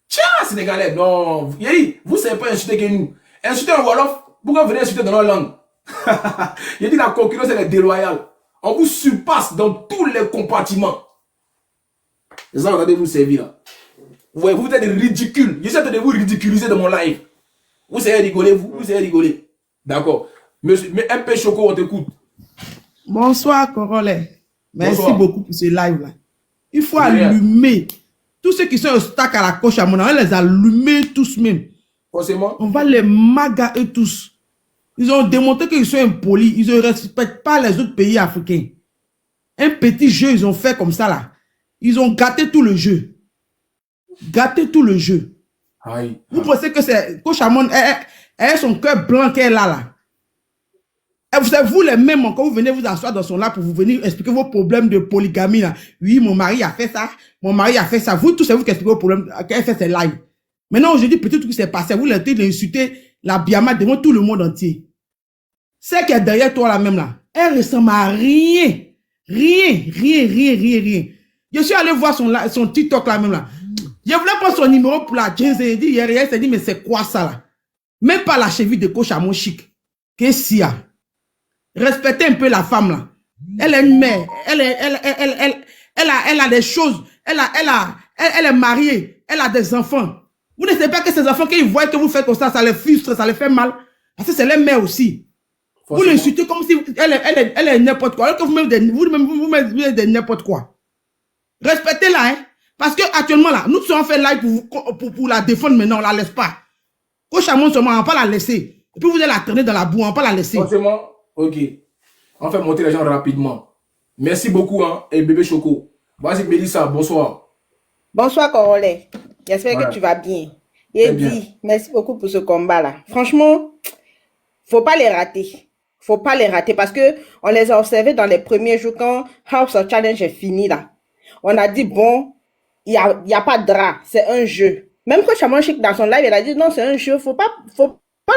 Tiens, Sénégalais, non. Vous savez pas insulter que nous. Insulter en Wolof, pourquoi vous venez insulter dans notre langue? Il dit la concurrence, elle est déloyale. On vous surpasse dans tous les compartiments. C'est ça, regardez vous servir là. Ouais, vous êtes ridicules. J'essaie de vous ridiculiser dans mon live. Vous savez rigoler, vous savez rigoler. D'accord. Monsieur, mais un peu Choco, on t'écoute. Bonsoir, Corolle. Merci Bonsoir. beaucoup pour ce live-là. Il faut allumer. Tous ceux qui sont au stack à la coche à mon avis, on les allumer tous même. Forcément. On va les maga eux tous. Ils ont démontré qu'ils sont impolis. Ils ne respectent pas les autres pays africains. Un petit jeu, ils ont fait comme ça là. Ils ont gâté tout le jeu. Gâté tout le jeu. Aïe. Vous pensez que c'est Coach Amon, elle a son cœur blanc qu'elle a là. Et vous savez, vous les mêmes, quand vous venez vous asseoir dans son lap pour vous venir expliquer vos problèmes de polygamie là. Oui, mon mari a fait ça. Mon mari a fait ça. Vous tous, c'est vous qui expliquez vos problèmes. Qu'elle fait ses lives. Maintenant, aujourd'hui, peut-être que c'est passé. Vous l'avez insulté la Biama devant tout le monde entier. Celle qui est derrière toi là même là, elle ressemble à rien. Rien. Je suis allé voir son TikTok là même là. Je voulais prendre son numéro pour la jeans et dit, elle s'est dit, mais c'est quoi ça là? Même pas la cheville de coach à mon chic. Qu'est-ce qu'il y a? Respectez un peu la femme là. Elle est une mère. Elle a des choses. Elle est mariée. Elle a des enfants. Vous ne savez pas que ces enfants, quand ils voient que vous faites comme ça les frustre, ça les fait mal. Parce que c'est les mères aussi. Vous l'insultez comme si elle est n'importe quoi. Alors que vous êtes n'importe quoi. Respectez-la, hein. Parce que actuellement là, nous serons fait live pour la défendre, mais non, on la laisse pas. Coach Amon seulement, on va pas la laisser. Et puis vous allez la traîner dans la boue, on va pas la laisser. Forcément, ok. On fait monter les gens rapidement. Merci beaucoup, hein, et bébé Choco. Vas-y, Mélissa, bonsoir. Bonsoir, Corolé. J'espère que tu vas bien. Et dit, merci beaucoup pour ce combat-là. Franchement, faut pas les rater. Faut pas les rater parce que on les a observés dans les premiers jours quand House of Challenge est fini là. On a dit, bon, il y a pas de drap, c'est un jeu. Même quand Chamon Chic dans son live, il a dit, non, c'est un jeu, faut pas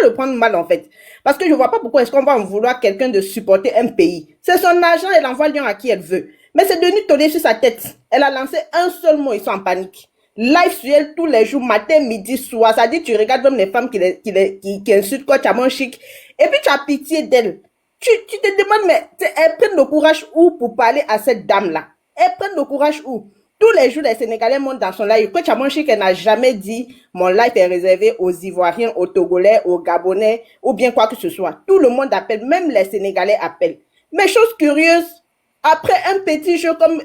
le prendre mal en fait. Parce que je vois pas pourquoi est-ce qu'on va en vouloir quelqu'un de supporter un pays. C'est son argent, elle envoie Lyon à qui elle veut. Mais c'est devenu tonner sur sa tête. Elle a lancé un seul mot, ils sont en panique. Live sur elle tous les jours, matin, midi, soir. Ça dit, tu regardes même les femmes qui insultent Coach Chamon Chic. Et puis tu as pitié d'elle. Tu te demandes, mais elles prennent le courage où pour parler à cette dame-là? Elles prennent le courage où? Tous les jours, les Sénégalais montent dans son live. Coach Chamon Chic, elle n'a jamais dit, mon live est réservé aux Ivoiriens, aux Togolais, aux Gabonais, ou bien quoi que ce soit. Tout le monde appelle, même les Sénégalais appellent. Mais chose curieuse, après un petit jeu comme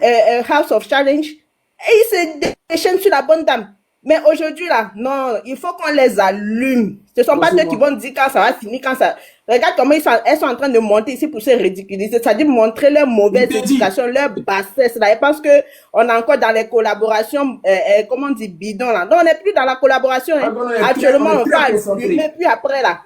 House of Challenge, ils se déchaînent sur la bonne dame. Mais aujourd'hui, là, non, il faut qu'on les allume. Ce ne sont pas eux qui vont dire quand ça va finir, quand ça... Regarde comment elles sont en train de monter ici pour se ridiculiser. C'est-à-dire montrer leur mauvaise éducation, leur bassesse. Là. Et parce que on est encore dans les collaborations, comment on dit, bidon, là. Non, on n'est plus dans la collaboration. Hein. Actuellement, on va allumer. Puis après, là,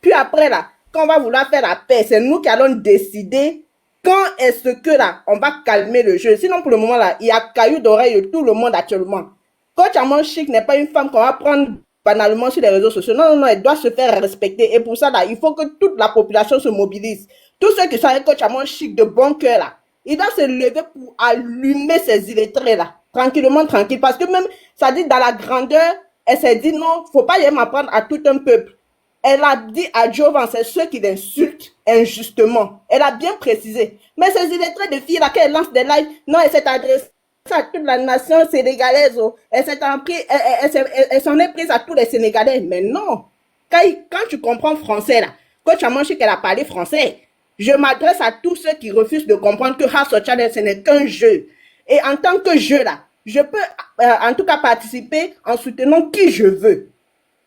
puis après, là, quand on va vouloir faire la paix, c'est nous qui allons décider quand est-ce que, là, on va calmer le jeu. Sinon, pour le moment, là, il y a caillou d'oreille de tout le monde actuellement. Coach Chamon Chic n'est pas une femme qu'on va prendre banalement sur les réseaux sociaux. Non, elle doit se faire respecter. Et pour ça, là, il faut que toute la population se mobilise. Tous ceux qui sont avec Coach Chamon Chic de bon cœur, là, ils doivent se lever pour allumer ces illettrés, là. Tranquillement, tranquille. Parce que même, ça dit, dans la grandeur, elle s'est dit, non, faut pas y m'en prendre à tout un peuple. Elle a dit à Jovan, c'est ceux qui l'insultent injustement. Elle a bien précisé. Mais ces illettrés de filles, là, qu'elle lance des lives, non, elle s'est adressée à toute la nation sénégalaise. Oh. Elle s'en est prise à tous les Sénégalais. Mais non. Quand tu comprends français, là, Coach Chamon Chic, qu'elle a parlé français, je m'adresse à tous ceux qui refusent de comprendre que House of Challenge, ce n'est qu'un jeu. Et en tant que jeu, là, je peux en tout cas participer en soutenant qui je veux.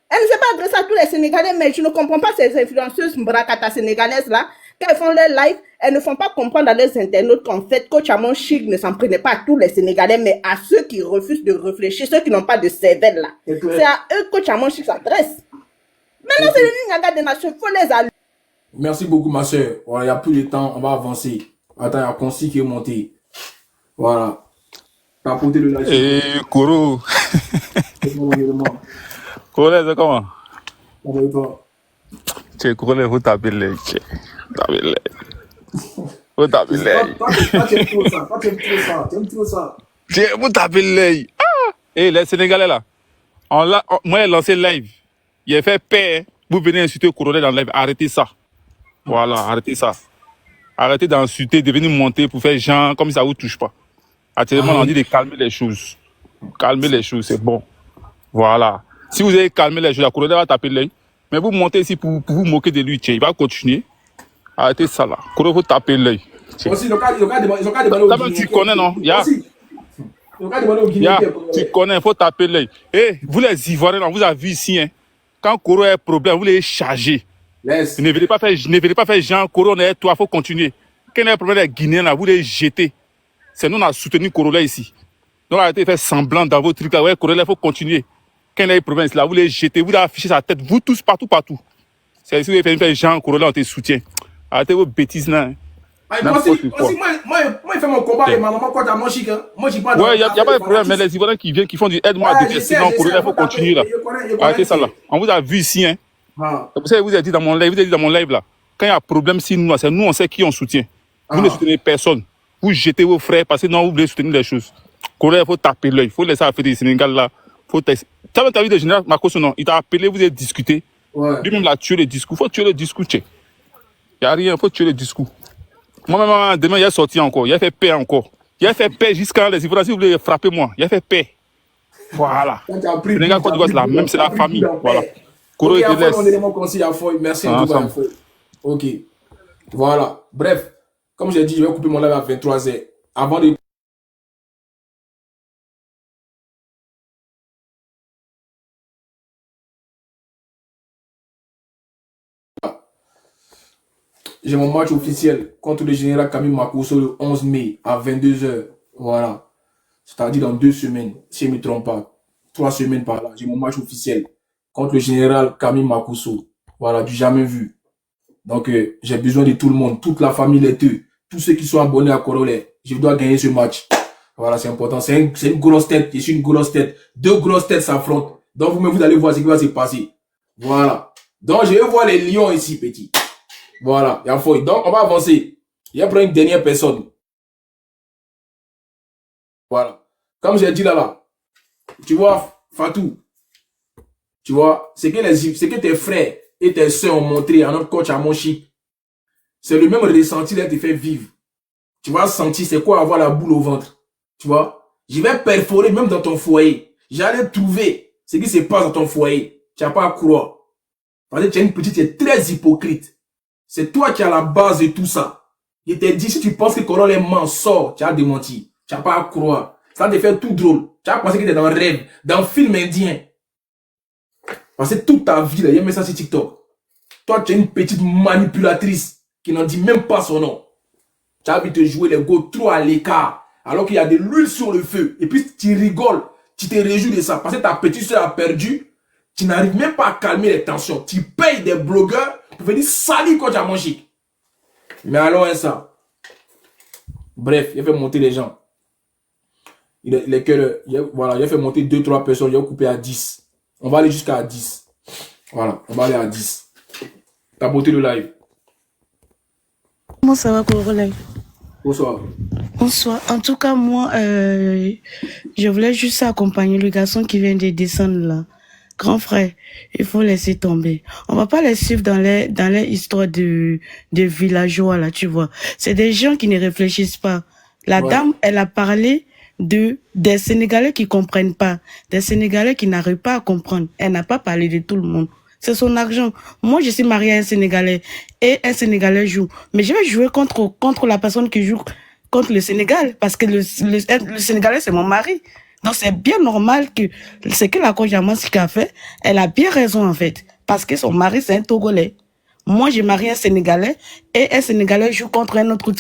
Elle ne s'est pas adressée à tous les Sénégalais, mais je ne comprends pas ces influenceuses mbrakata sénégalaises là, quand elles font leur live, elles ne font pas comprendre à leurs internautes qu'en fait, Coach Chamon Chic ne s'en prenait pas à tous les Sénégalais, mais à ceux qui refusent de réfléchir, ceux qui n'ont pas de cervelle là. C'est à eux que Coach Chamon Chic s'adresse. Maintenant, c'est le Niaga des nations, il faut les allumer. Merci beaucoup, ma soeur. Voilà, il n'y a plus de temps, on va avancer. Attends, il y a Consi qui est monté. Voilà. T'as porté le live. Et Kourou. Kourou, c'est comment? Tu Kourou, vous tapez les. Vous tapez les. Toi, tu aimes trop ça. Toi, tu aimes trop ça. Vous tapez les. Et les Sénégalais là, moi j'ai lancé live. Il a fait paix. Vous venez insulter Kourou dans le live. Arrêtez ça. Voilà, arrêtez ça. Arrêtez d'insulter, de venir monter pour faire genre comme ça vous touche pas. Actuellement, on dit de calmer les choses. Calmer les choses, c'est bon. Voilà. Si vous avez calmé les choses, la Kourou va taper l'œil. Mais vous montez ici pour vous moquer de lui, tiens, il va continuer. Arrêtez ça là. Kourou vous taper l'œil. Tu connais, non? Tu connais, il faut taper l'œil. Et vous les Ivoiriens, on vous a vu ici, hein. Quand Kourou a un problème, vous les chargez. Yes. Ne venez pas faire genre, Kourou, on est toi, il faut continuer. Quand il y a un problème des Guinéens, là, vous les jetez. C'est nous, on a soutenu Kourou là ici. Donc arrêtez de faire semblant dans vos trucs là. Ouais, Kourou là, il faut continuer. Quand il y a une province là, vous les jetez, vous affichez sa tête, vous tous, partout. C'est ici, vous faites genre, Kourou là, on te soutient. Arrêtez vos bêtises là. Hein. Moi, il fait mon combat et ma maman, quand t'as mon chic, hein. Moi, j'y pas. Ouais, il n'y a pas de problème, mais les Ivoiriens qui viennent, qui font du aide-moi à détester, sinon Kourou là, il faut continuer là. Arrêtez ça là. On vous a vu ici, hein. Ah. C'est pour ça que vous avez dit dans mon live, là, quand il y a un problème, si nous, c'est nous, on sait qui on soutient. Vous ne soutenez personne. Vous jetez vos frères parce que non, vous voulez soutenir les choses. Corée, il faut taper l'œil. Il faut laisser affaire des Sénégal là. Tu as vu le général Makosso, non? Il t'a appelé, vous avez discuté. Ouais. Lui-même l'a tué le discours. Il faut tuer le discours, tché. Il n'y a rien, il faut tuer le discours. Moi-même, demain, il a sorti encore. Il a fait paix encore. Il a fait paix jusqu'à les Ivoiriens. Si vous voulez frapper moi, il a fait paix. Voilà. Les gars, Côte d'Ivoire, c'est la même, c'est la famille. Voilà. Corée et merci en tout cas. Ok. Voilà. Bref, comme j'ai dit, je vais couper mon live à 23h. Avant de. J'ai mon match officiel contre le général Camille Makosso le 11 mai à 22h. Voilà. C'est-à-dire dans 2 semaines, si je ne me trompe pas. 3 semaines par là. J'ai mon match officiel contre le général Camille Makosso. Voilà, du jamais vu. Donc, j'ai besoin de tout le monde, toute la famille, les deux, tous ceux qui sont abonnés à Corolet. Je dois gagner ce match. Voilà, c'est important. C'est une grosse tête. Je suis une grosse tête. 2 grosses têtes s'affrontent. Donc, vous allez voir ce qui va se passer. Voilà. Donc, je vais voir les lions ici, petit. Voilà. Donc, on va avancer. Je vais prendre une dernière personne. Voilà. Comme j'ai dit là, tu vois, Fatou, tu vois, ce que tes frères et tes soeurs ont montré à notre coach à Monchique, c'est le même ressenti là qui te fait vivre. Tu vas sentir c'est quoi avoir la boule au ventre. Tu vois, je vais perforer même dans ton foyer. J'allais trouver ce qui se passe dans ton foyer. Tu n'as pas à croire. Parce que tu es une petite, tu es très hypocrite. C'est toi qui as la base de tout ça. Je t'ai dit, si tu penses que Corol est mensonge, tu as démenti. Tu n'as pas à croire. Ça te fait tout drôle. Tu as pensé que tu es dans un rêve, dans un film indien. Parce que toute ta vie, là, il y a un message sur TikTok. Toi, tu es une petite manipulatrice qui n'en dit même pas son nom. Tu as envie de jouer les go trop à l'écart, alors qu'il y a de l'huile sur le feu. Et puis, tu rigoles, tu te réjouis de ça. Parce que ta petite soeur a perdu, tu n'arrives même pas à calmer les tensions. Tu payes des blogueurs pour venir salir quand tu as mangé. Mais alors, ça. Bref, il a fait monter les gens. Voilà, il a fait monter 2-3 personnes, il a coupé à 10. On va aller jusqu'à 10. Voilà, on va aller à 10. T'as beauté le live. Comment ça va, Corolet? Bonsoir. Bonsoir. En tout cas, moi, je voulais juste accompagner le garçon qui vient de descendre là. Grand frère, il faut laisser tomber. On va pas les suivre dans les histoires de villageois là, tu vois. C'est des gens qui ne réfléchissent pas. La dame, elle a parlé des Sénégalais qui comprennent pas, des Sénégalais qui n'arrivent pas à comprendre. Elle n'a pas parlé de tout le monde. C'est son argent. Moi, je suis mariée à un Sénégalais et un Sénégalais joue. Mais je vais jouer contre la personne qui joue contre le Sénégal parce que le Sénégalais, c'est mon mari. Donc, c'est bien normal que ce que la coach Amansika a fait, elle a bien raison en fait. Parce que son mari, c'est un Togolais. Moi, j'ai marié un Sénégalais et un Sénégalais joue contre un autre.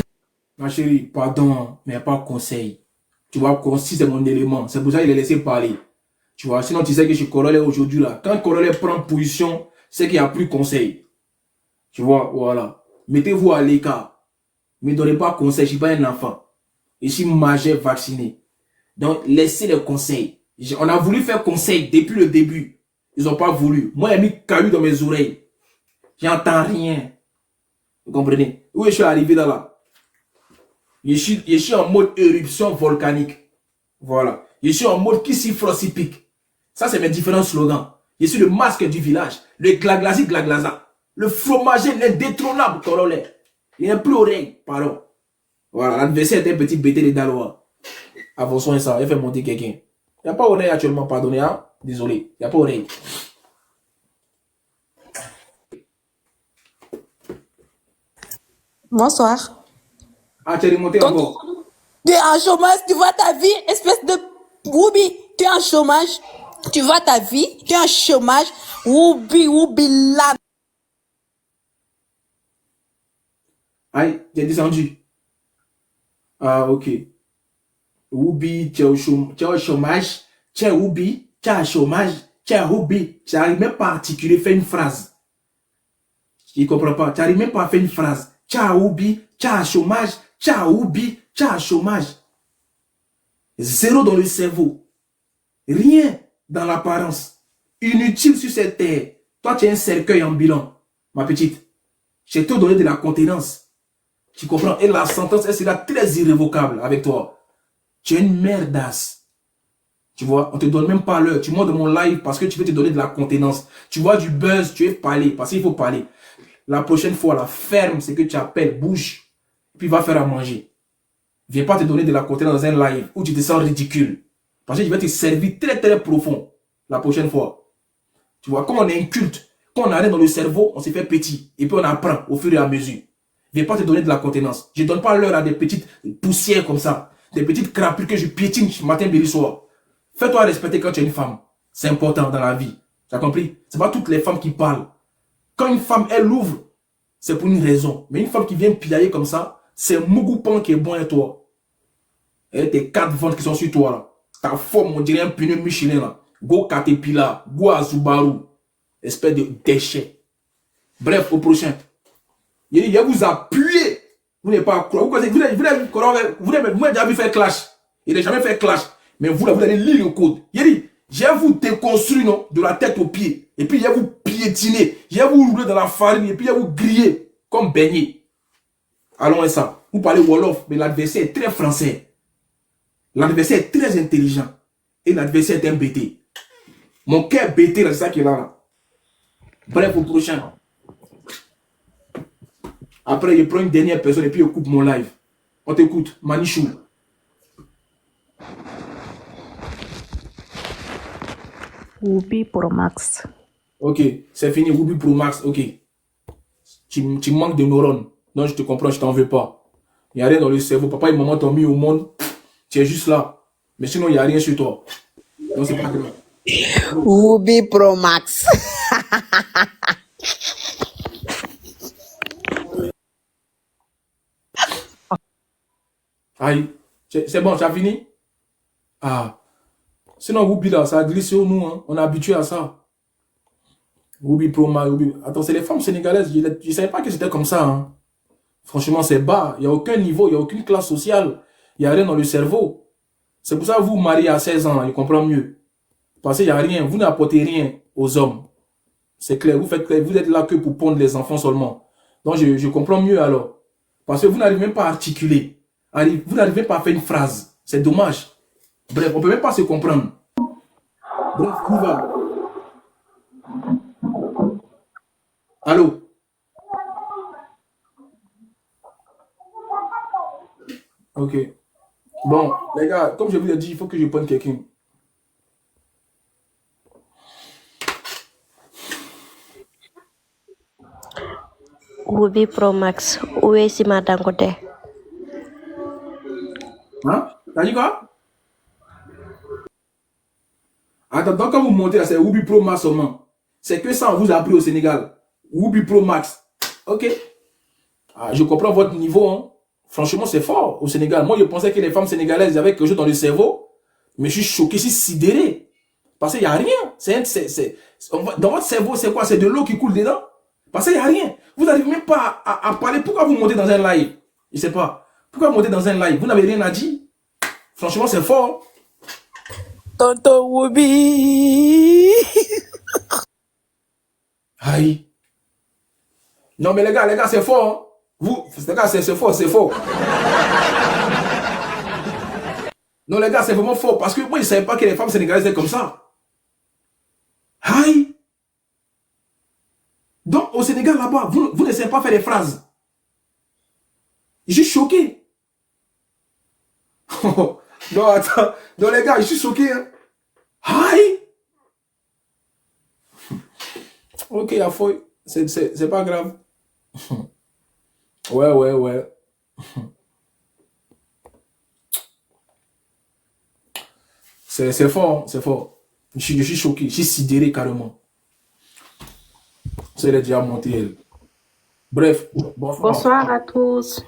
Ma chérie, pardon, mais il n'y a pas de conseil. Tu vois, si c'est mon élément. C'est pour ça qu'il est laissé parler. Tu vois, sinon tu sais que je suis Corolet aujourd'hui là. Quand Corolet prend position, c'est qu'il n'y a plus conseil. Tu vois, voilà. Mettez-vous à l'écart. Ne me donnez pas conseil, je ne suis pas un enfant. Je suis majeur vacciné. Donc, laissez les conseils. On a voulu faire conseil depuis le début. Ils n'ont pas voulu. Moi, j'ai mis caillou dans mes oreilles. J'entends rien. Vous comprenez? Où je suis arrivé là? Je suis en mode éruption volcanique. Voilà. Je suis en mode qui siffle aussi pique. Ça, c'est mes différents slogans. Je suis le masque du village. Le glaglasi glaglaza. Le fromager l'indétrônable Corolet. Il n'y a plus oreille. Pardon. Voilà. L'adversaire était un petit bêté de Daloa. Avançons ça. Il fait monter quelqu'un. Il n'y a pas oreille actuellement. Pardonnez. Hein? Désolé. Il n'y a pas oreille. Bonsoir. Ah, tu es remonté encore. Tu es en chômage, tu vois ta vie, espèce de Woubi. Tu es en chômage, tu vois ta vie, tu es en chômage. Woubi, là. Aïe, j'ai descendu. Ah, ok. Woubi, tu es au chômage. Tu es Woubi, tu es au chômage. Tu es Woubi. Tu n'arrives même pas à articuler, faire une phrase. Je ne comprends pas. Tu n'arrives même pas à faire une phrase. Tu es Woubi, tu es au chômage. Tu as oublié, tu as chômage. Zéro dans le cerveau. Rien dans l'apparence. Inutile sur cette terre. Toi, tu es un cercueil ambulant, ma petite. Je t'ai donné de la contenance. Tu comprends? Et la sentence, elle sera très irrévocable avec toi. Tu es une merdasse. Tu vois, on ne te donne même pas l'heure. Tu montes de mon live parce que tu veux te donner de la contenance. Tu vois du buzz, tu es parlé. Parce qu'il faut parler. La prochaine fois, la ferme, c'est que tu appelles, bouge. Puis va faire à manger. Viens pas te donner de la contenance dans un live où tu te sens ridicule. Parce que je vais te servir très très profond la prochaine fois. Tu vois, comme on est un culte, quand on arrive dans le cerveau, on se fait petit. Et puis on apprend au fur et à mesure. Viens pas te donner de la contenance. Je ne donne pas l'heure à des petites poussières comme ça. Des petites crapures que je piétine matin, midi, soir. Fais-toi respecter quand tu es une femme. C'est important dans la vie. Tu as compris? C'est pas toutes les femmes qui parlent. Quand une femme, elle ouvre, c'est pour une raison. Mais une femme qui vient piailler comme ça, c'est Mougoupan qui est bon à toi. Et tes 4 ventes qui sont sur toi là. Ta forme, on dirait un pneu Michelin là. Go Caterpillar, go Azubaru. Espèce de déchet. Bref, au prochain. Il va vous appuyer. Vous n'êtes pas à croire. Vous n'avez déjà vu faire clash. Il n'a jamais fait clash. Mais vous, là, vous allez lire le code. Il dit, je vais vous déconstruire non, de la tête aux pieds. Et puis, je vais vous piétiner. Je vais vous rouler dans la farine. Et puis, je vais vous griller comme beignet. Allons à ça. Vous parlez Wolof, mais l'adversaire est très français. L'adversaire est très intelligent. Et l'adversaire est un BT. Mon cœur BT, c'est ça qui est là. Bref, au prochain. Après, je prends une dernière personne et puis je coupe mon live. On t'écoute. Manichou. Ruby Pro Max. Ok, c'est fini. Ruby Pro Max. Ok. Tu manques de neurones. Non, je te comprends, je t'en veux pas. Il n'y a rien dans le cerveau. Papa et maman t'ont mis au monde. Tu es juste là. Mais sinon, il n'y a rien sur toi. Non, c'est pas grave. Ruby Pro Max. Aïe. C'est bon, tu as fini? Ah. Sinon, Ruby là, ça a glissé sur nous. Hein. On est habitué à ça. Ruby Pro Max. Ruby. Attends, c'est les femmes sénégalaises. Je ne savais pas que c'était comme ça. Hein. Franchement, c'est bas. Il n'y a aucun niveau, il n'y a aucune classe sociale. Il n'y a rien dans le cerveau. C'est pour ça que vous vous mariez à 16 ans, je comprends mieux. Parce qu'il n'y a rien, vous n'apportez rien aux hommes. C'est clair, vous êtes là que pour pondre les enfants seulement. Donc je comprends mieux alors. Parce que vous n'arrivez même pas à articuler. Vous n'arrivez pas à faire une phrase. C'est dommage. Bref, on ne peut même pas se comprendre. Bref, où va? Allô? Ok. Bon, les gars, comme je vous l'ai dit, il faut que je prenne quelqu'un. Ruby Pro Max, où est Sima Dangote? Hein? T'as dit quoi? Attends, donc quand vous montez là, c'est Ruby Pro Max seulement. C'est que ça, on vous a appris au Sénégal. Ruby Pro Max. Ok. Ah, je comprends votre niveau, hein. Franchement, c'est fort au Sénégal. Moi, je pensais que les femmes sénégalaises avaient quelque chose dans le cerveau. Mais je suis choqué, je suis sidéré. Parce qu'il n'y a rien. Dans votre cerveau, c'est quoi? C'est de l'eau qui coule dedans? Parce qu'il n'y a rien. Vous n'arrivez même pas à parler. Pourquoi vous montez dans un live? Je ne sais pas. Pourquoi vous montez dans un live? Vous n'avez rien à dire? Franchement, c'est fort. Tonton Ruby. Aïe. Non, mais les gars, c'est fort. Hein. Les gars, c'est fort, c'est fort. Non, les gars, c'est vraiment fort. Parce que moi, je ne savais pas que les femmes sénégalaises étaient comme ça. Aïe. Donc, au Sénégal, là-bas, vous ne savez pas faire des phrases. Je suis choqué. Non, attends. Non, les gars, je suis choqué. Hein. Aïe. Ok, à fouille. C'est pas grave. Ouais. C'est fort, c'est fort. Je suis choqué, je suis sidéré carrément. C'est déjà monté elle. Bref, Bonsoir à tous.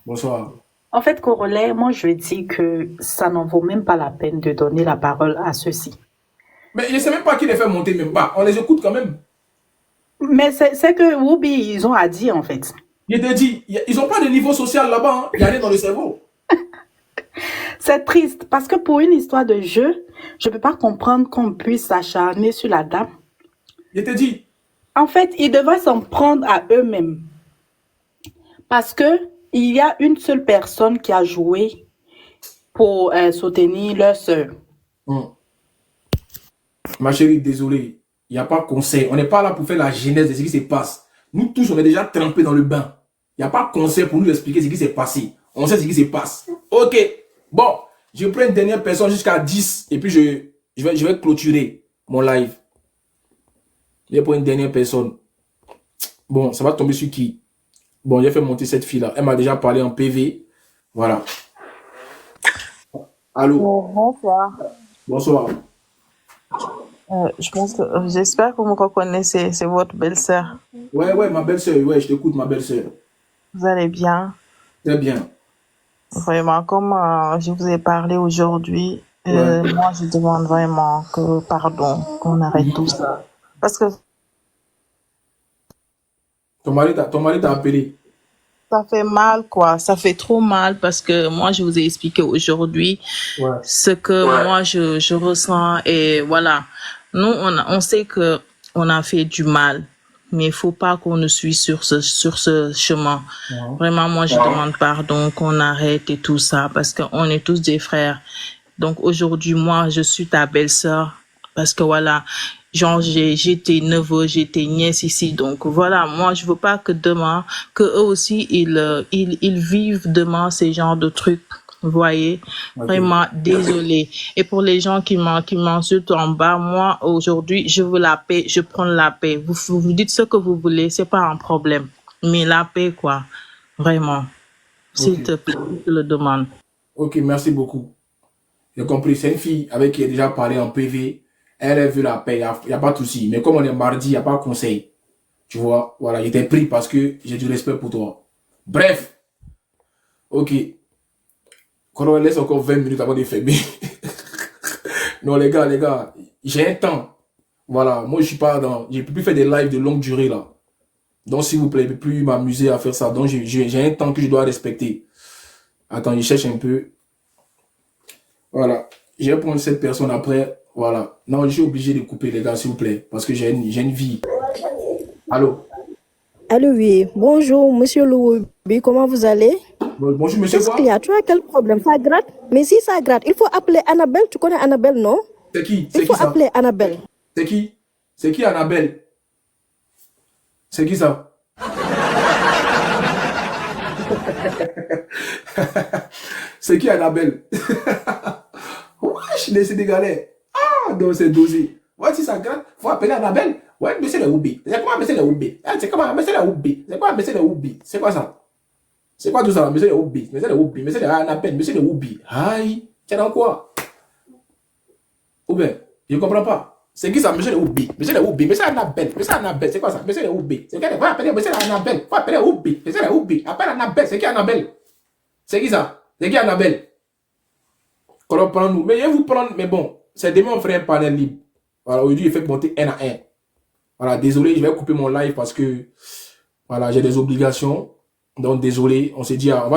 Bonsoir. En fait, Corollaire, moi je dis que ça n'en vaut même pas la peine de donner la parole à ceux-ci. Mais je ne sais même pas qui les fait monter, même pas. On les écoute quand même. Mais c'est que Ruby, ils ont à dire en fait. Il te dit, ils n'ont pas de niveau social là-bas. Hein. Il n'y a rien dans le cerveau. C'est triste parce que pour une histoire de jeu, je ne peux pas comprendre qu'on puisse s'acharner sur la dame. Je te dis, En fait, ils devraient s'en prendre à eux-mêmes. Parce que il y a une seule personne qui a joué pour soutenir leur sœur. Ma chérie, désolé. Il n'y a pas conseil. On n'est pas là pour faire la genèse de ce qui se passe. Nous tous, on est déjà trempés dans le bain. Il n'y a pas conseil pour nous expliquer ce qui s'est passé. On sait ce qui se passe. Ok. Bon, je prends une dernière personne jusqu'à 10 et puis je vais clôturer mon live. Je prends une dernière personne. Bon, ça va tomber sur qui? Bon, j'ai fait monter cette fille-là. Elle m'a déjà parlé en PV. Voilà. Allô? Bonsoir. Bonsoir. Je pense que j'espère que vous me reconnaissez, c'est votre belle-sœur. Ouais, ma belle-sœur. Ouais, je t'écoute, ma belle-sœur. Vous allez bien? Très bien. Vraiment, comme je vous ai parlé aujourd'hui, Ouais. moi je demande vraiment que pardon, qu'on arrête tout ça. Parce que Ton mari t'a appelé. ça fait mal, quoi. Ça fait trop mal parce que moi, je vous ai expliqué aujourd'hui Ouais. ce que moi, je ressens. Et voilà. Nous, on sait que on a fait du mal, mais il faut pas qu'on nous suive sur ce chemin. Ouais. Vraiment, moi, je demande pardon, qu'on arrête et tout ça parce qu'on est tous des frères. Donc, aujourd'hui, moi, je suis ta belle-sœur parce que voilà, genre, j'ai tes neveux, j'ai tes nièces ici. Donc, voilà, moi, je veux pas que demain, que eux aussi, ils vivent demain ces genres de trucs. Vous voyez? Ok. Vraiment, désolé. Et pour les gens qui m'insultent en bas, moi, aujourd'hui, je veux la paix, je prends la paix. Vous dites ce que vous voulez, c'est pas un problème. Mais la paix, quoi. Vraiment. S'il Ok. te plaît, je te le demande. Ok, merci beaucoup. J'ai compris. C'est une fille avec qui j'ai déjà parlé en PV. Elle veut la paix. Il n'y a pas de souci. Mais comme on est mardi, il n'y a pas de conseil. Tu vois, voilà, j'étais pris parce que j'ai du respect pour toi. Bref. Ok. Quand on laisse encore 20 minutes avant de fermer. Non, les gars, j'ai un temps. Voilà, moi, je suis pas dans... Je peux plus faire des lives de longue durée, là. Donc, s'il vous plaît, je peux plus m'amuser à faire ça. Donc, j'ai un temps que je dois respecter. Attends, je cherche un peu. Voilà. Je vais prendre cette personne après. Voilà. Non, je suis obligé de couper, les gars, s'il vous plaît. Parce que j'ai une vie. Allô? Allô, oui. Bonjour, monsieur Loubi, comment vous allez? Bonjour, monsieur. Qu'est-ce qu'il y a? Tu as quel problème? Ça gratte? Mais si ça gratte, il faut appeler Annabelle. Tu connais Annabelle, non? C'est qui? Il faut appeler Annabelle. C'est qui? C'est qui Annabelle? C'est qui ça? C'est qui Annabelle? Wesh, les Sénégalais. Ah, donc c'est dosé. Ouais, si ça gratte, faut appeler Annabelle. Ouais, monsieur le Oubi. C'est quoi monsieur le Oubi? C'est comment monsieur le Oubi? C'est quoi monsieur le Oubi? C'est quoi ça? C'est quoi tout ça? Monsieur le Oubi, monsieur le Oubi, monsieur le Annabelle, monsieur le Oubi. Aïe, t'es dans quoi? Ou bien, je ne comprends pas. C'est qui ça, monsieur le Oubi? Monsieur le Oubi, monsieur Annabelle, monsieur Annabelle, c'est quoi ça? Monsieur le Oubi. C'est quoi? Faut appeler monsieur Annabelle, faut appeler Oubi, monsieur le Oubi. Appelle Annabelle, c'est qui Annabelle? C'est qui ça? C'est qui Annabelle? Comprenons-nous. Mais je vais vous prendre, mais bon, c'est demain on ferait un panel libre. Voilà, aujourd'hui, il fait monter un à un. Voilà, désolé, je vais couper mon live parce que, voilà, j'ai des obligations. Donc, désolé, on va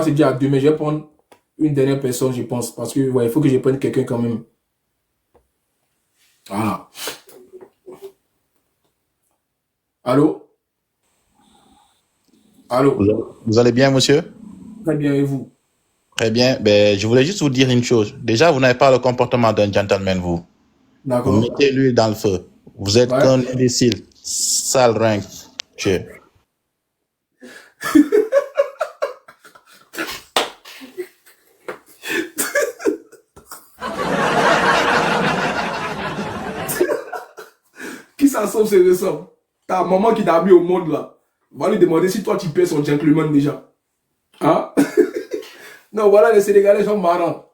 se dire à demain. Je vais prendre une dernière personne, je pense, parce que, ouais, il faut que je prenne quelqu'un quand même. Voilà. Allô? Allô? Vous allez bien, monsieur? Très bien, et vous? Très bien. Ben, je voulais juste vous dire une chose. Déjà, vous n'avez pas le comportement d'un gentleman, vous. D'accord. Vous mettez l'huile dans le feu. Vous êtes qu'un imbécile. Sale ringue. Dieu. Qui s'assemble se ressemble? Ta maman qui t'a mis au monde là. Va lui demander si toi tu paies son gentleman déjà. Hein? Non, voilà, les Sénégalais sont marrants.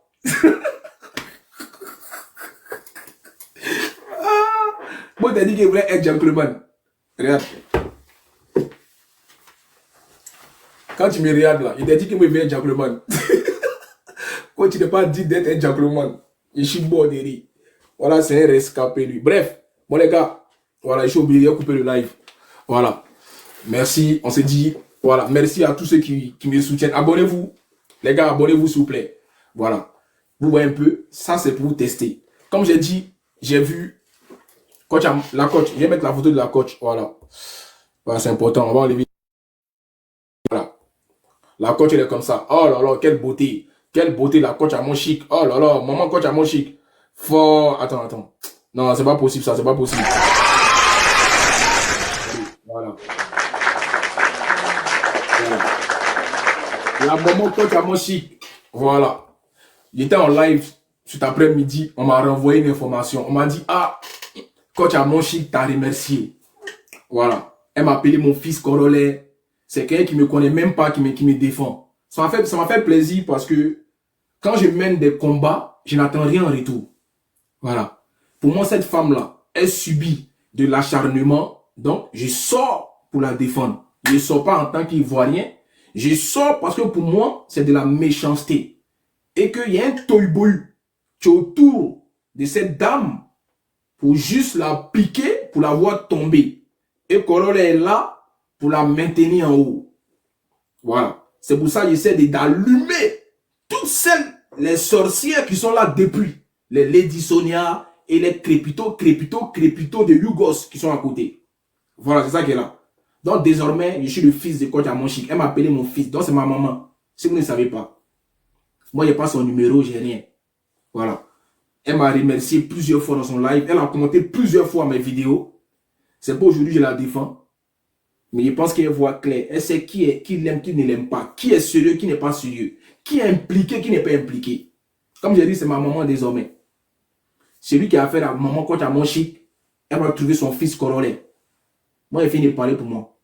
Moi, t'as dit qu'il voulait être gentleman. Regarde. Quand tu me regardes là, il t'a dit qu'il voulait être gentleman. Quand tu n'es pas dit d'être un gentleman, je suis bon de rire. Voilà, c'est un rescapé lui. Bref, bon les gars, voilà, je suis obligé de couper le live. Voilà. Merci, on s'est dit, voilà, merci à tous ceux qui me soutiennent. Abonnez-vous. Les gars, abonnez-vous s'il vous plaît. Voilà. Vous voyez un peu, ça c'est pour vous tester. Comme j'ai dit, j'ai vu Coach, la coach, je vais mettre la photo de la coach. Voilà. Voilà, c'est important. On va enlever. Voilà. La coach, elle est comme ça. Oh là là, quelle beauté. Quelle beauté, la coach à mon chic. Oh là là, maman coach à mon chic. Fort. Attends. Non, c'est pas possible ça, c'est pas possible. Voilà. La maman coach à mon chic. Voilà. J'étais en live cet après-midi. On m'a renvoyé une information. On m'a dit, ah, coach à mon chic t'a remercié. Voilà. Elle m'a appelé mon fils corollaire. C'est quelqu'un qui me connaît même pas, qui me défend. Ça m'a fait plaisir parce que quand je mène des combats, je n'attends rien en retour. Voilà. Pour moi, cette femme-là, elle subit de l'acharnement. Donc, je sors pour la défendre. Je ne sors pas en tant qu'Ivoirien. Je sors parce que pour moi, c'est de la méchanceté. Et qu'il y a un toy-boy qui est autour de cette dame pour juste la piquer, pour la voir tomber. Et Corolla est là pour la maintenir en haut. Voilà. C'est pour ça que j'essaie d'allumer toutes les sorcières qui sont là depuis. Les Lady Sonia et les crépito de Yugos qui sont à côté. Voilà, c'est ça qui est là. Donc désormais, je suis le fils de coach à mon chic. Elle m'a appelé mon fils. Donc c'est ma maman. Si vous ne savez pas. Moi, je n'ai pas son numéro, j'ai rien. Voilà. Elle m'a remercié plusieurs fois dans son live. Elle a commenté plusieurs fois mes vidéos. C'est pas aujourd'hui que je la défends. Mais je pense qu'elle voit clair. Elle sait qui l'aime, qui ne l'aime pas. Qui est sérieux, qui n'est pas sérieux. Qui est impliqué, qui n'est pas impliqué. Comme j'ai dit, c'est ma maman désormais. Celui qui a fait la maman coach à mon chic, elle va trouver son fils corollaire. Moi, il finit de parler pour moi.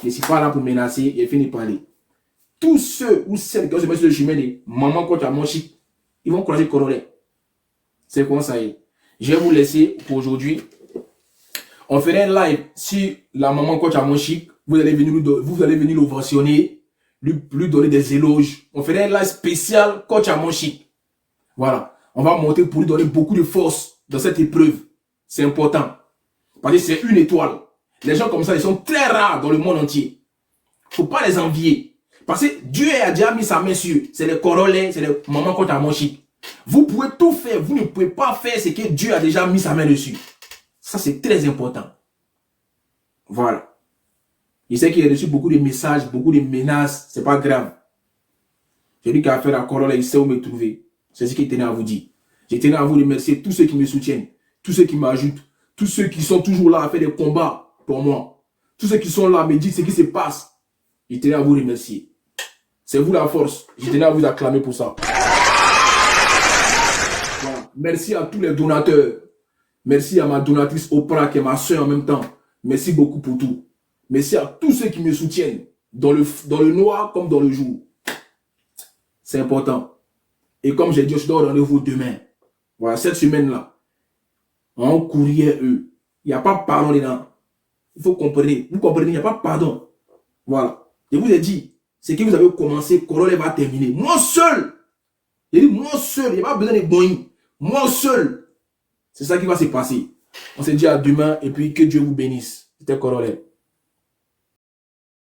Je ne suis pas là pour menacer, il finit de parler. Tous ceux ou celles qui ont se mettre sur le chemin de maman coach à mon chic, ils vont croiser corollaire. C'est comme ça. Je vais vous laisser pour aujourd'hui. On ferait un live sur la maman coach à mon chic. Vous allez venir l'ovationner, lui donner des éloges. On ferait un live spécial coach à mon chic. Voilà. On va monter pour lui donner beaucoup de force dans cette épreuve. C'est important. Parce que c'est une étoile. Les gens comme ça, ils sont très rares dans le monde entier. Faut pas les envier. Parce que Dieu a déjà mis sa main sur eux. C'est les corollaires, c'est les mamans contre mon chic. Vous pouvez tout faire. Vous ne pouvez pas faire ce que Dieu a déjà mis sa main dessus. Ça, c'est très important. Voilà. Je sais qu'il a reçu beaucoup de messages, beaucoup de menaces. C'est pas grave. Celui qui a fait la corollaire, il sait où me trouver. C'est ce qu'il tenait à vous dire. Je tenais à vous remercier tous ceux qui me soutiennent, tous ceux qui m'ajoutent, tous ceux qui sont toujours là à faire des combats pour moi. Tous ceux qui sont là à me dire ce qui se passe. Je tenais à vous remercier. C'est vous la force. Je tenais à vous acclamer pour ça. Voilà. Merci à tous les donateurs. Merci à ma donatrice Oprah qui est ma soeur en même temps. Merci beaucoup pour tout. Merci à tous ceux qui me soutiennent dans le noir comme dans le jour. C'est important. Et comme j'ai dit, je donne rendez-vous demain. Voilà, cette semaine-là. En courrier, eux. Il n'y a pas pardon dedans. Il faut comprendre. Vous comprenez, il n'y a pas pardon. Voilà. Je vous ai dit, c'est que vous avez commencé, Corolla va terminer. Moi seul. J'ai dit, moi seul. Il n'y a pas besoin de boing. Moi seul. C'est ça qui va se passer. On se dit à demain et puis que Dieu vous bénisse. C'était Corolla.